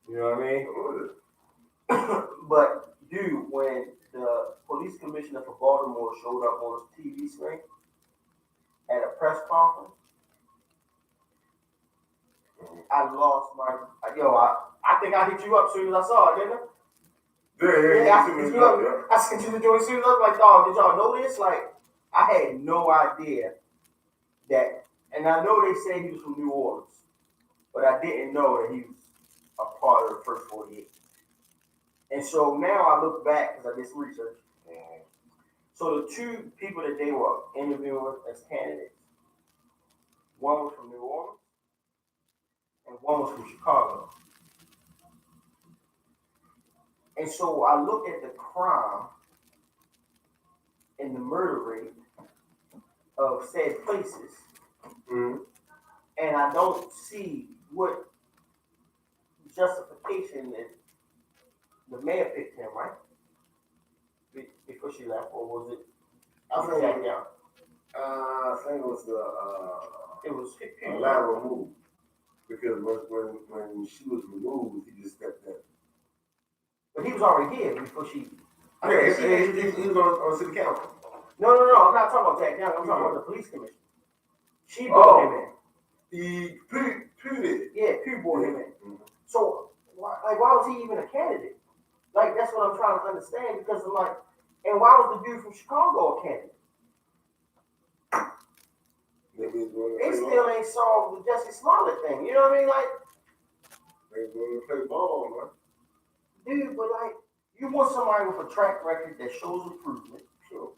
You know what I mean? But dude, when the police commissioner for Baltimore showed up on his TV screen at a press conference, I lost my I think I hit you up as soon as I saw it, didn't I? Yeah, I sent you up. I sent you the joint as soon as I was like, dog, did y'all know this? Like, I had no idea that, and I know they say he was from New Orleans, but I didn't know that he was a part of the First 48. And so now I look back because I did some research. So the two people that they were interviewing as candidates, one was from New Orleans and one was from Chicago. And so I look at the crime and the murder rate of said places, and I don't see what justification that the mayor picked him, right? Before she left, or was it? I think Jack Young? I think it was It was a lateral move because when she was removed, he just stepped in. But he was already here before she. Yeah, he was on city council. No. I'm not talking about Jack Young. I'm talking about the police commission. She brought him in. He Pew did. Yeah, Pew brought him in. So why was he even a candidate? Like that's what I'm trying to understand because I'm like, and why was the dude from Chicago a candidate? They still ain't solved the Jesse Smollett thing. You know what I mean? Like, they going to play ball, man. Dude, but like, you want somebody with a track record that shows improvement, sure.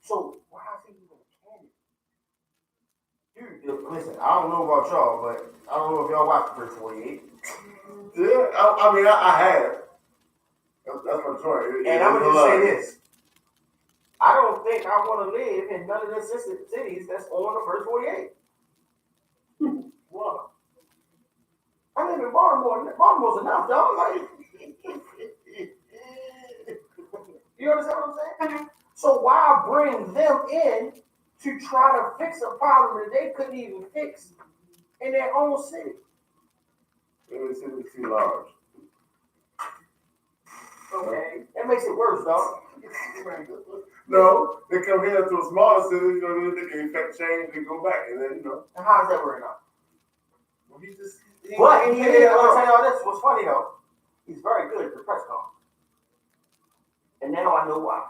So why is he even a candidate? Dude, listen, I don't know about y'all, but I don't know if y'all watch the First 48. Yeah, I mean, I have. That's my choice. And I'm gonna just say this. I don't think I want to live in none of the cities that's on the First 48. What? I live in Baltimore. Baltimore's enough, dog. Like, you understand what I'm saying? So why bring them in to try to fix a problem that they couldn't even fix in their own city? Maybe the city is too large. Okay, that makes it worse, dog. No, they come here to a smaller city, you know, they can affect change and go back, and then, you know. And how's that working out? Well, I'm I'm gonna tell y'all this. What's funny though, he's very good at the press conference. And now I know why.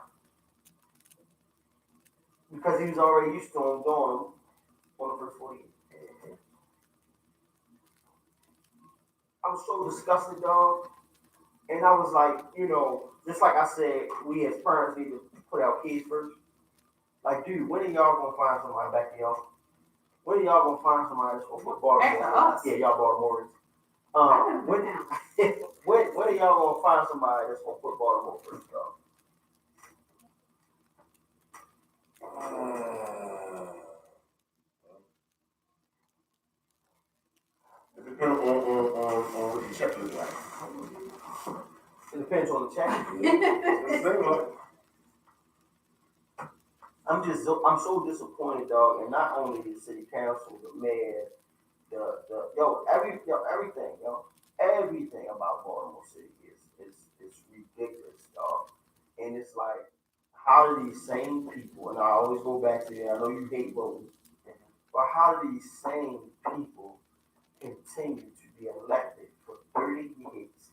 Because he was already used to him doing them on the First 48. I was so disgusted, dog. And I was like, you know, just like I said, we as parents need to put our kids first. Like, dude, when are y'all gonna find somebody back to y'all? When are y'all gonna find somebody that's gonna put Baltimore? Back to us. Yeah, y'all Baltimoreans. I could've When, been down. when are y'all gonna find somebody that's gonna put Baltimore first, y'all? It depends on what the check looks like. It depends on the check. It seems like. I'm so disappointed, dog, and not only the city council, the mayor, everything about Baltimore City is ridiculous, dog. And it's like, how do these same people, and I always go back to it, I know you hate voting, but how do these same people continue to be elected for 30 years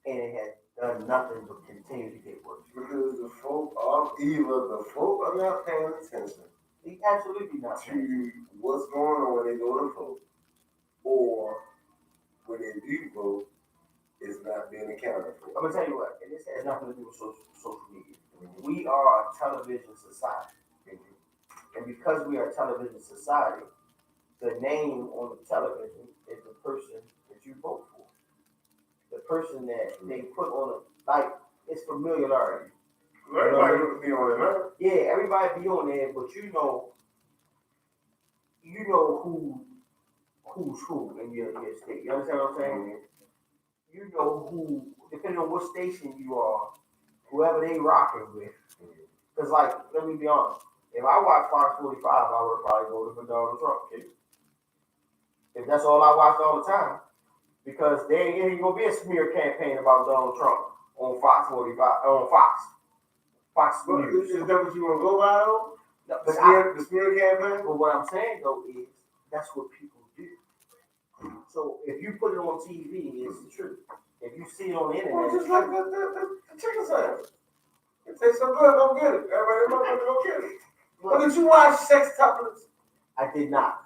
and it has done nothing but continue to get worse? Because the folk are not paying attention They absolutely not. to what's going on when they go to vote, or when they do vote, it's not being accounted for. I'm gonna tell you what, and this has nothing to do with social media. We are a television society, and because we are a television society, the name on the television is the person that you vote for. The person that they put on it's familiarity. Everybody would be on it now. Yeah, everybody be on there, but you know who's who in your state. You understand what I'm saying? You know who, depending on what station you are, whoever they rocking with. Because, like, let me be honest. If I watch Fox 45, I would probably voted for Donald Trump. Okay? If that's all I watched all the time. Because there ain't gonna be a smear campaign about Donald Trump on Fox 45, on Fox. Fox News. Is that what you want to go by though? No, The smear campaign? but what I'm saying though is that's what people do. So if you put it on TV, it's the truth. If you see it on the internet, Well, just like the chicken sandwich. It tastes so good, go get it. Everybody go get it. But did you watch Sex Couplets? I did not.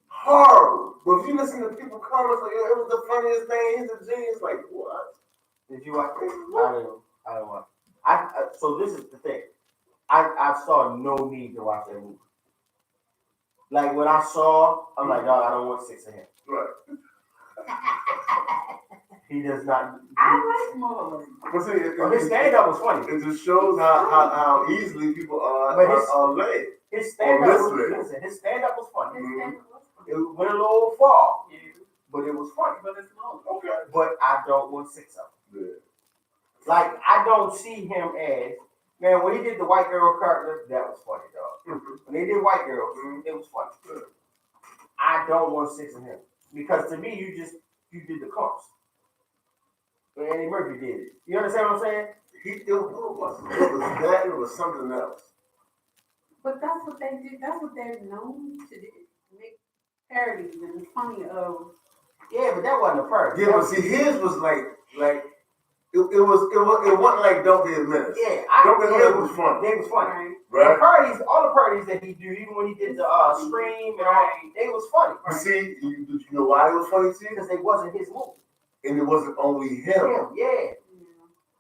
Horrible. But if you listen to people comments like, it was the funniest thing, he's a genius, like, what? Did you watch it? I don't watch. So this is the thing. I saw no need to watch that movie. Like when I saw, I'm like, dog, I don't want 6 of him. Right. He does not. I like Marlon. But see, His stand up was funny. it just shows how easily people are led. His stand up was his stand up was funny. It went a little far, but it was funny. But it's not. Okay. But I don't want 6 of them. Yeah. Like I don't see him as man when he did the white girl character. That was funny, dog. When they did white girls, it was funny. I don't want 6 of him because to me you did the cost. But Eddie Murphy did it. You understand what I'm saying? It was that. It was something else. But that's what they did. That's what they're known to do. Make parodies and funny of. Yeah, but that wasn't a parody. Yeah, but see, his was like it wasn't like Don't Be a Menace. Yeah, Don't Be a Menace was funny. They was funny. Right. The parodies, all the parodies that he do, even when he did the Scream and all, they was funny. But see, you know why it was funny to you? Because they wasn't his movie. And it wasn't only him. Yeah.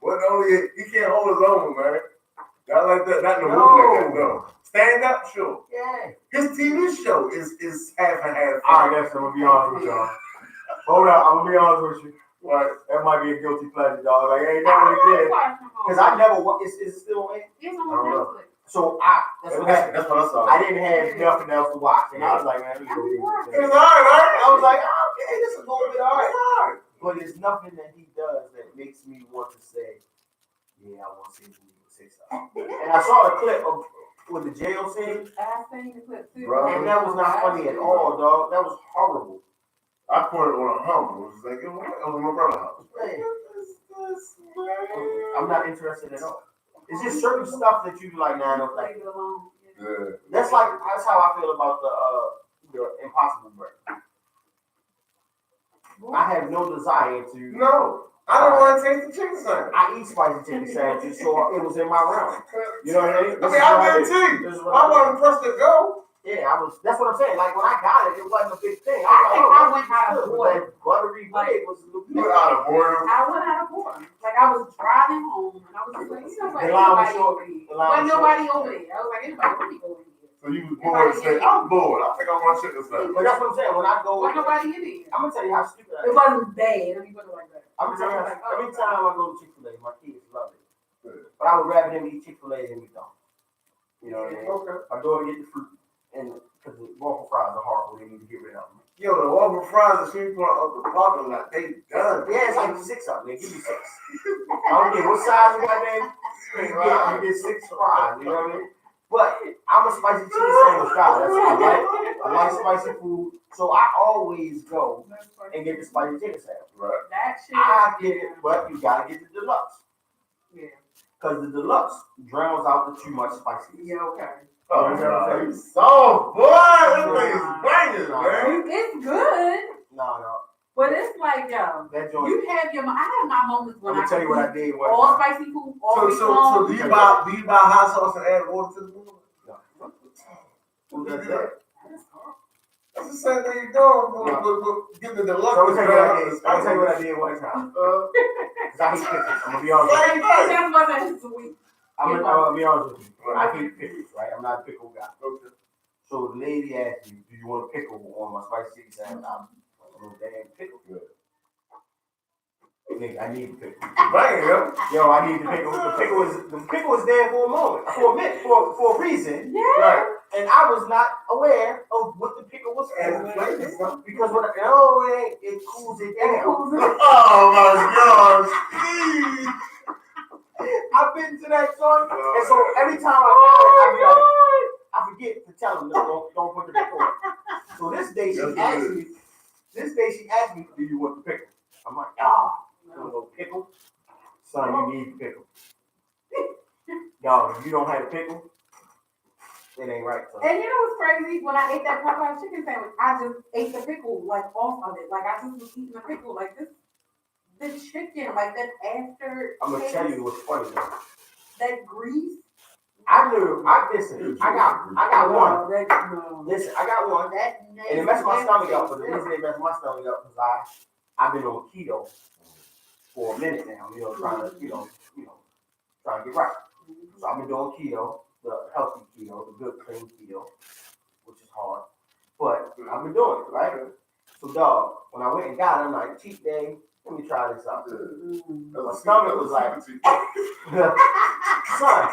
Wasn't only he can't hold his own, man. Not like that. Not in a No. movie like that. No. Stand up, sure. Yeah. His TV show is half and half. All right, that's I'm gonna be honest with y'all. Hold up, I'm gonna be honest with you. What? That might be a guilty pleasure, dog. Like, ain't never did. Because I never is it still on? It's on Netflix. So that's what happened. That's what I saw. I didn't have nothing else to watch, and I was like, man, let me go get It's this. alright, right? I was like, oh, okay, this is a little bit alright. Alright. But it's nothing that he does that makes me want to say, yeah, I want to see the movie with 6 of them. And I saw the clip of with the jail scene, I seen the clip too. and that was not funny at all, dog. That was horrible. I put it on a humble. It was like, it was my brother's house. Man, I'm not interested at all. It's just certain stuff that you like. Nah, I don't like. Leave it alone. Yeah. That's how I feel about the Impossible Burger. I have no desire to. No, I don't want to taste the chicken sandwich. I eat spicy chicken sandwiches, so it was in my realm. You know what I mean? I mean, I guarantee you. I wasn't pressed to go. Yeah, I was. That's what I'm saying. Like when I got it, it wasn't a big thing. I think I was went out of good, but boredom. that buttery bread was. You were out of boredom. I went out of boredom. Like I I was driving home and I was just like, you know, like The line was anybody short. over here. The line Wasn't was short. nobody over there. I was like, anybody would be over here. So you was bored and said, I'm bored. I think I want to check this out. But that's what I'm saying. When I go, Wasn't nobody in here. I'm gonna tell you how stupid I It am. wasn't bad. Let me put it like that. I'm gonna tell you And I was how, like, oh, every time I go to Chick-fil-A, my kids love it. But I would rather them eat Chick-fil-A than McDonald's. You know what I mean? Okay. My daughter get the fruit, and because the waffle fries are horrible, they need to get rid of them. Yo, the waffle fries that she put up the parking lot, they done. Yeah, it's like 6 of them. They give you 6. I don't care what size you got there. You get 6 fries. You know what I mean? But I'm a spicy chicken sandwich guy. That's what I like spicy food, so I always go and get the spicy chicken sandwich. Right. that shit. I get it, but you gotta get the deluxe. Yeah. Because the deluxe drowns out the too much spiciness. Yeah, okay. Oh, no, you soft, boy. This thing is banging, man. It's good, No. but it's like, yo, That joint. you have your, I have my moments when I'm gonna tell you what I did. all spicy food, all So do you buy hot sauce and add water to the food? Who does that? That's the same thing you're doing. Give the deluxe. So I'm gonna tell you what I did one time. Cause I hate pickles. I'm gonna be honest with you. That's what I said, sweet. I'm gonna be honest with you. I hate pickles, right? I'm not a pickle guy. Okay. So the lady asked me, "Do you want a pickle on my spicy chicken sandwich?" I'm a damn pickle. Nigga, I need the pickle. Bam. Yo, I need the pickle. The pickle was there for a moment, for a minute, for a reason. Yeah. Right. And I was not aware of what the pickle was And the for. flavor stuff. Because when it cools it down. Oh my gosh. I've been to that joint, and so every time I be like, I forget to tell them, don't put the pickle in. So this day she asked me, do you want the pickle? I'm like, you want no pickle? Son, you need the pickle. Y'all, if you don't have the pickle, it ain't right. Son. And you know what's crazy? When I ate that Popeye chicken sandwich, I just ate the pickle like off of it. Like I just was eating the pickle like this. The chicken, like that after. I'm gonna tell you what's funny though. That grease. Listen, I got one. No. Listen, I got one. That And it messed my stomach up, but the reason it messed my stomach up is I've been on keto for a minute now, trying to get right. So I've been doing keto, the healthy keto, the good clean keto, which is hard. But I've been doing it, right? So dog, when I went and got it, I'm like, cheat day, let me try this out. My stomach was like, son,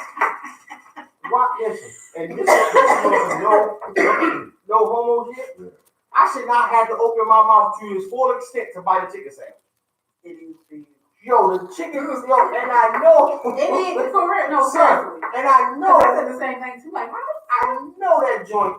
what listen, and this was no homo shit. I should not have to open my mouth to its full extent to bite a chicken sandwich. It is big. Yo, the chicken was and I know It is for real. No, son, seriously. and I know I said the same thing too. Like, I know that joint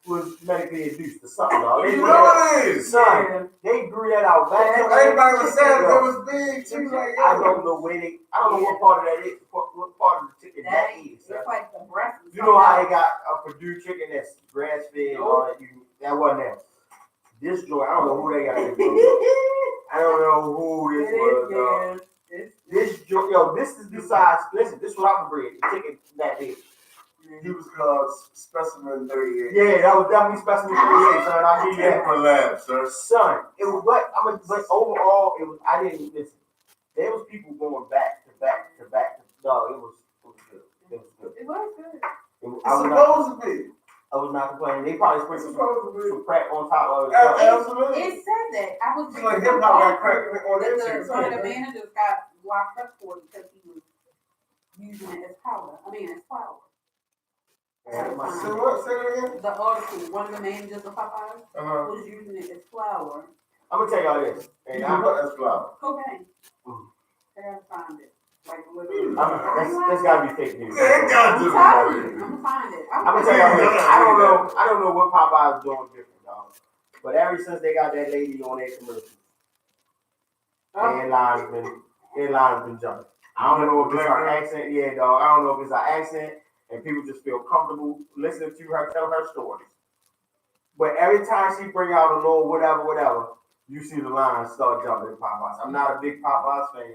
was medically induced or something, dog. You know it is. Son, they grew that out back. Everybody was saying it was big too. Like, I don't know what part of that is, what part of the chicken that is. It's like the breast. You know how they got a Purdue chicken that's grass fed and all that? That wasn't that. This joint, I don't know who they got. I don't know who this was. This joint, this is the size. Listen, this was out the bread. The chicken that big. he was called Specimen 38. Yeah, that was definitely specimen 38, son. I need that. For lab, sir. Son, it was but overall, it was. I didn't listen. There was people going back to back. No, it was good. It was good. It was good. It's supposed to be. I was not complaining. They probably sprinkled Supposed to some crack on top of it. Absolutely. It said that. I was It's like hip hop got crack on their chicken. one of the managers got locked up for it because he was using it as powder. As flour. Say what? Say that again? The article, one of the managers of Popeyes Uh-huh. was using it as flour. I'm gonna tell y'all this. And You put that flour. Cocaine. Mm. I gotta find it. Like literally. that's gotta be fake news. Yeah, it got I'm telling you, I'm gonna find it. I'm gonna tell y'all this. I don't know what Popeyes doing different, dog. But ever since they got that lady on their commercials, their line's been jumping. I don't know if it's her accent, dog. I don't know if it's her accent, and people just feel comfortable listening to her tell her stories. But every time she bring out a little whatever, you see the line start jumping in Popeyes. I'm not a big Popeyes fan.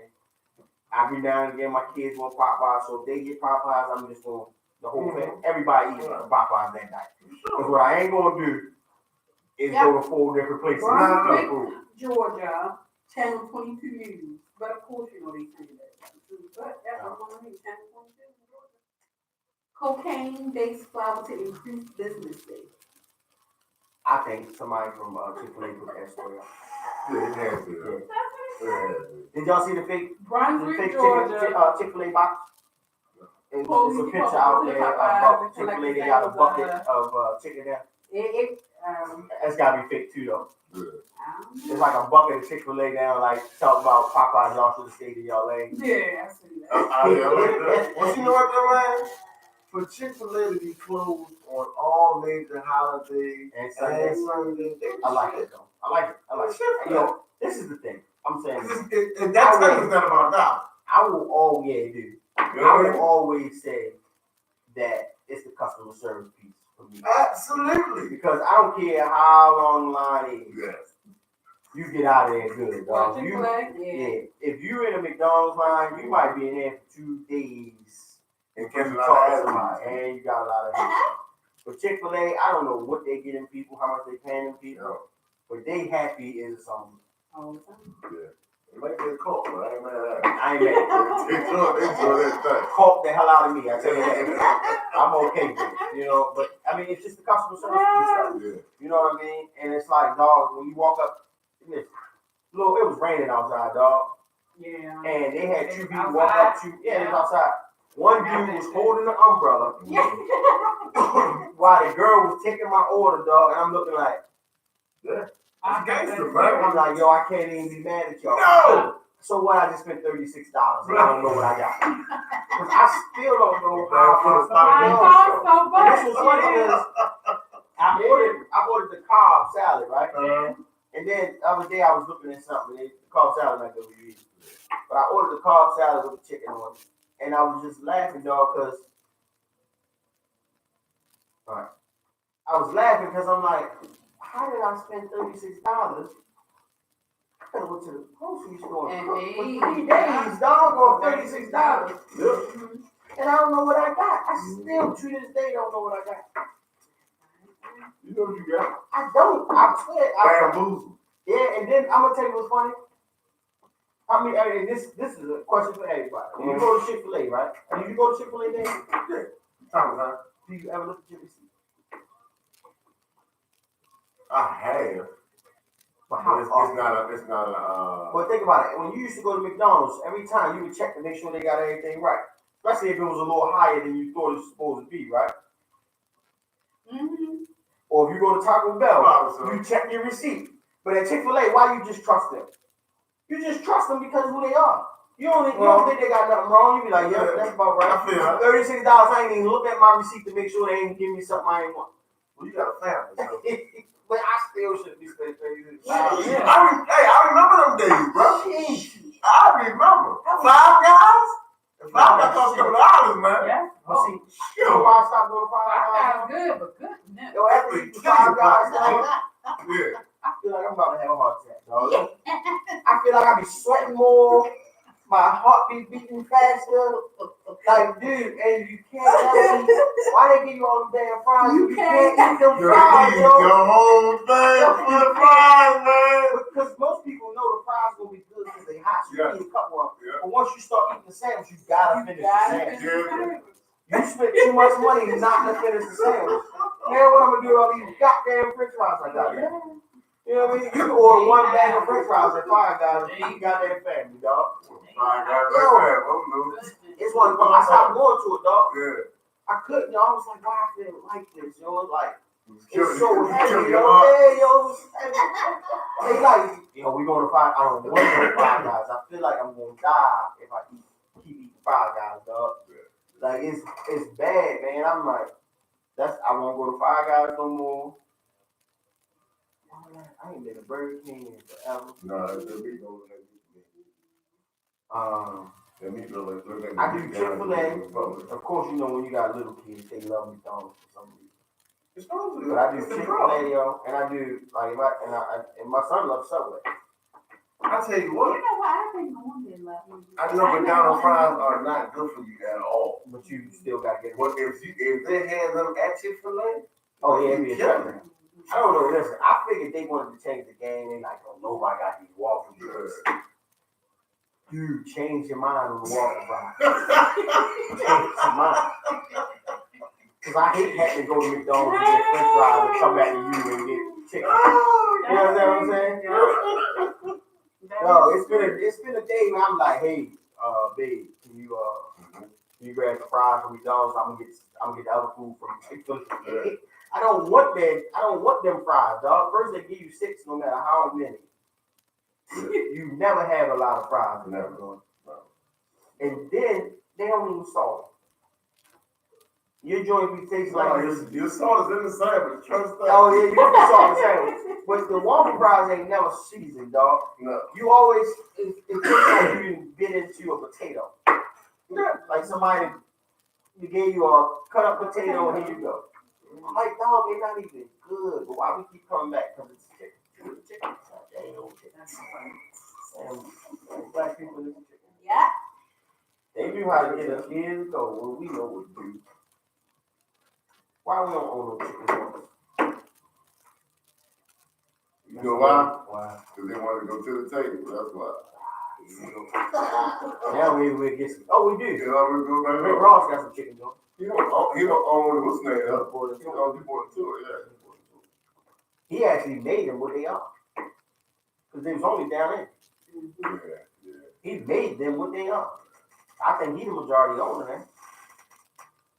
Every now and again, my kids want Popeyes, so if they get Popeyes, I'm just going the whole thing. Everybody eats Popeyes that night. Because what I ain't gonna do is go to 4 different places. Brunswick, Georgia, Channel 22 News. But of course, you know they say that. cocaine-based flour to increase businesses? I think somebody from Chick-fil-A put that story up. Yeah, it has to. Yeah. Yeah. Did y'all see the fake Brunswick, Georgia. Chick-fil-A box? It's Police a picture department out to there Popeyes about and Chick-fil-A. collect They got a samples bucket of chicken there. That's gotta be fake too, though. It's like a bucket of Chick-fil-A down, like talk about Popeyes. Y'all should have stayed in y'all lane. Yeah, I see that. Well, you know what, though, man? For Chick-fil-A to be closed on all major holidays And and Sunday, Sundays, I like it though. I like it. Yo, this is the thing. I'm saying. And that time is not about that. I will always do. I will always say that it's the customer service piece for me. Absolutely. Because I don't care how long the line is. Yes. You get out of there good, dog. Yeah. If you're in a McDonald's line, you might be in there for 2 days And catch a you lot talk of to somebody, attitude. and you got a lot of hate. But Chick-fil-A, I don't know what they getting people, how much they paying them people, but they happy is something. All the time. Yeah. It might be a cult, but I ain't mad at that. I ain't mad. They enjoy that thing. Cult the hell out of me, I tell you that. I'm okay with it, you know. But I mean, it's just the customer service piece of it. Yeah. You know what I mean? And it's like, dog, when you walk up, it was raining outside, dog. Yeah. And they had two people walk up to, it was outside. One dude was holding the umbrella while the girl was taking my order, dog, and I'm looking like, It's gangster, I'm man. like, yo, I can't even be mad at y'all. No! So what? I just spent $36 and I don't know what I got. Because I still don't know how So this was funny because I ordered the Cobb salad, right? And then the other day I was looking at something, and the Cobb salad not good for you. But I ordered the Cobb salad with the chicken on it. And I was just laughing, dog, because I was laughing because I'm like, how did I spend $36? I could have went to the grocery store and cooked for 3 days, dog, on $36. And I don't know what I got. I still to this day don't know what I got. You know what you got? I don't. I swear. Bamboozle. Yeah, and then I'm gonna tell you what's funny. I mean, this is a question for everybody. When you go to Chick-fil-A, right? Do you go to Chick-fil-A then? Yeah. Time. Do you ever look at your receipt? I have. But But it's not a. But think about it. When you used to go to McDonald's, every time you would check to make sure they got everything right. Especially if it was a little higher than you thought it was supposed to be, right? Mm-hmm. Or if you go to Taco Bell, you check your receipt. But at Chick-fil-A, why you just trust them? You just trust them because of who they are. You don't think they got nothing wrong. You be like, yeah, that's about right. I feel it. $36, I ain't even look at my receipt to make sure they ain't give me something I ain't want. Well, you got a family. So. But I still shouldn't be spending $36. I remember them days, bro. Sheesh. I remember. Five Guys? $5 cost $7, man. Yeah. But see, you know why I stopped going to Five Guys? Good, but good. No. Yo, after you Five Guys, Yeah. I feel like I'm about to have a heart attack, dog. I feel like I be sweating more, my heart be beating faster. Like, dude, and you can't tell me why they give you all them damn fries. You can't eat them fries, You yo. eat your whole thing for the fries, man. Because most people know the fries gonna be good because they hot, so you Yeah. eat a couple of them. Yeah. But once you start eating the sandwich, you gotta finish the sandwich. Yeah. You spent too much money not to finish the sandwich. Now what I'm gonna do with all these goddamn French fries I got here? You know what I mean? You can order one bag of French fries at Five Guys and you got that family, dog. $5 like that. Well, It's one, but I stopped going to it, dog. yeah. I couldn't, y'all. I was like, why I feel like this, yo? It's like, Kill it's so heavy, your yo. heart. Yeah, yo. It's heavy. They like, yo, we going to Five. I don't want to go to Five Guys. I feel like I'm gonna die if I keep eating Five Guys, dog. Like it's bad, man. I'm like, I won't go to Five Guys no more. I ain't been to Burger King in forever. No, that's the meat over there. The meat over there. I do Chick-fil-A. Of course, you know when you got little kids, they love McDonald's for some reason. It's supposed to. But I do Chick-fil-A, yo, and I do like and my son loves Subway. I tell you You what. know what? I've been going there lately. I know McDonald's fries are not good for you at all. But you still gotta get But if they had them at Chick-fil-A, oh yeah, it'd be a treasure. I don't know. Listen, I figured they wanted to change the game. They like, oh, nobody got these waffle fries. Dude, change your mind on the waffle fries. Change your mind. Cause I hate having to go to McDonald's and get French fries and come back to you and get chicken. You know what I'm saying? No, it's been a day where I'm like, hey, babe, can you grab the fries from McDonald's? I'm gonna get the other food from Chick-fil-A. I don't want them fries, dog. First they give you 6 no matter how many. You never have a lot of fries. Never. And then they don't even salt. Your joint be tastes like your salt is in the sandwich. Trust that. Oh yeah, you can salt the sandwich. But the waffle fries ain't never seasoned, dog. No. You always it tastes like you bit into a potato. Like somebody gave you a cut up potato and here you go. I'm like, dog, they're not even good. But why we keep coming back? Because it's chicken. Chicken. That ain't no chicken. And black people is chicken. Yeah. They knew how to get us years ago. Well, we know what to do. Why we don't own no chicken wings? You know why? Why? Because they want to go to the table. That's why. Now we get some. Oh, we do. You know, we go back Rick home. Ross got some chicken though. He don't own what's the name? He bought it to it, yeah. He actually made them what they are. Because they was only down there. Yeah. He made them what they are. I think he the majority owner there.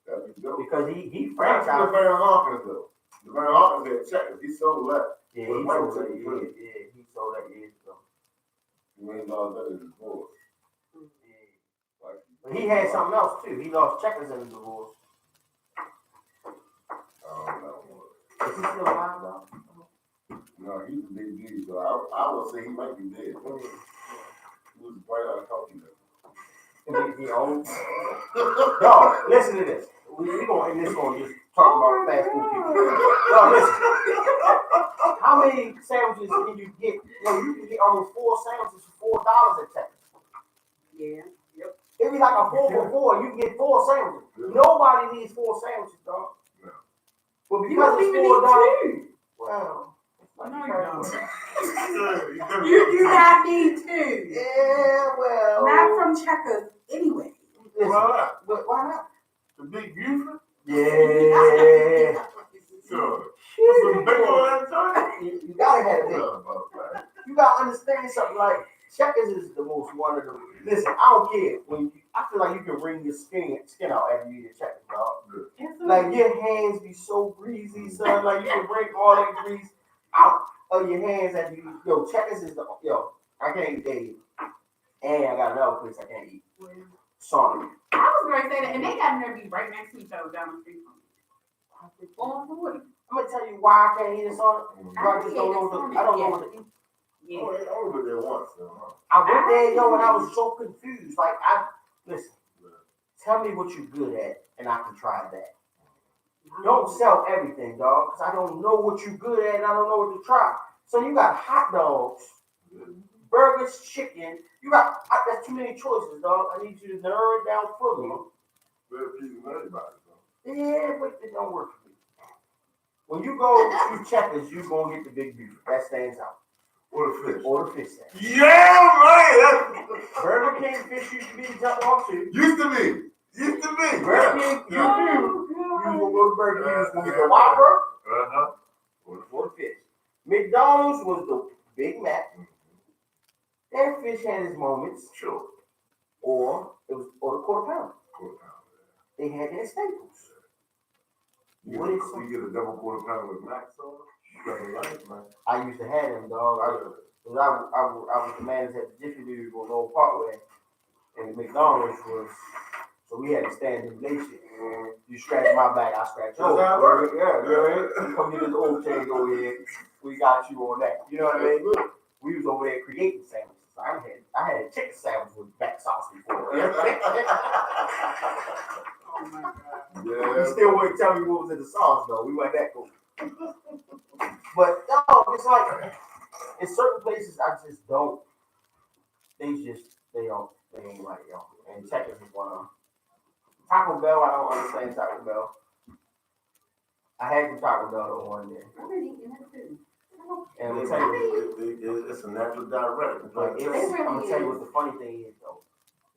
That'd be dope. Because he Frank's the franchised. Baron Hawkins though. The Baron Hawkins had checkers. He sold that. Yeah, Well, he Mike sold took that. it for him. Yeah, he sold that years ago. $1 million that is divorce. But he had something else too. He lost checkers in the divorce. I don't know. Is he still alive though? No, he's a big dude, so I would say he might be dead. He was right out of coffee. He old. Yo, listen to this. We gonna end this one just talking about fast food people. Yo, listen. How many sandwiches can you get? Yo, you can get almost 4 sandwiches for $4 at Texas. Yeah. Yep. It'd be like a 4 for $4. You can get 4 sandwiches. Nobody needs 4 sandwiches, dog. No. But You because don't it's even $4, need 2. well, No, you don't. You do not need 2. yeah, well. Not from Checkers, anyway. Listen, Why not? but why not? The big Buford? Yeah. Sure. Shit. Some big on that time? You gotta have it. You gotta understand something like Checkers is the most one of the. Listen, I don't care I feel like you can wring your skin out after you eat a Checkers, dog. Like your hands be so greasy, son. Like you can bring all that grease out of your hands after you. Yo, Checkers is I can't eat that. And I got another place I can't eat. Sorry. I was going to say that, and they got to be right next to each other down the street from me. On 40. I'm gonna tell you why I can't eat a Sonic. I just don't know. I don't know what to eat. Yeah. Oh, I only went there once, so, I went there, and I was so confused. Like, listen, tell me what you're good at, and I can try that. Don't sell everything, dog, because I don't know what you're good at, and I don't know what to try. So you got hot dogs, burgers, chicken. That's too many choices, dog. I need you to narrow it down for me. Better please everybody, so. Yeah, but it don't work for me. When you go to Checkers, you're going to get the big beef. That stands out. Or the fish. Or the fish sandwich. Yeah, man! Burger King fish used to be the jump off too. Used to be. Burger King, you Oh, gonna God. go to Burger King, it's gonna be the Whopper Uh-huh. or the fish. McDonald's was the Big Mac. That fish had its moments. Sure. Or the quarter pounder. Quarter pound. They had their staples. You What is some- get a double quarter pound with mac sauce? You got a life, man. I used to have them, dog. I was the manager at the Jiffy Lube on Old Parkway, and the McDonald's was, so we had a standing relation. You scratch my back, I scratch yours. That's how it works. Yeah. You come to this old change over here, we got you on that. You know what I mean? We was over there creating sandwiches. I had a chicken sandwich with back sauce before. Oh, my God. Yeah. You still wouldn't tell me what was in the sauce though. We went that cool. But no, it's like in certain places I just don't. They ain't right, yo. And Checkers is one of them. Taco Bell, I don't understand Taco Bell. I had the Taco Bell though one day. I've been eating that too. And I'm tell you, It's a natural direct. I'm gonna tell you what the funny thing is though.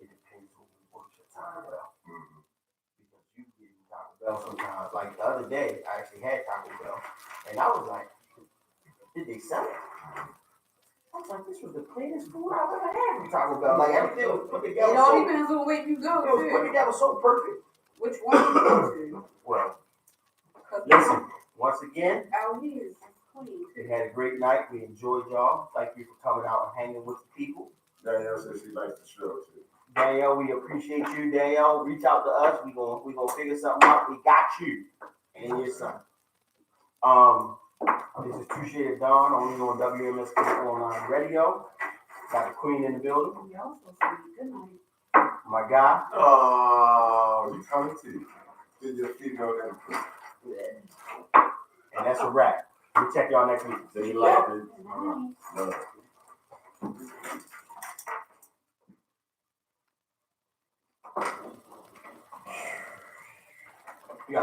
It depends who works at Taco Bell. Because you get Taco Bell sometimes. Like the other day, I actually had Taco Bell, and I was like, did they sell it? I was like, this was the cleanest food I've ever had from Taco Bell. Like everything was put together. It all So, depends on where you go. it was put Too. together so perfect. Which one you go to? Well, 'Cause listen, once again, out here is clean. we had a great night. We enjoyed y'all. Thank you for coming out and hanging with the people. Danielle says she likes the show too. Danielle, we appreciate you. Danielle, reach out to us. We gonna figure something out. We got you and your son. This is Two Shade of Dawn, only on WMSK Online Radio. Got the Queen in the building. Y'all supposed to be good night. My guy. Oh, you coming too? Did your female input? And that's a wrap. We'll check y'all next week. Say you like it.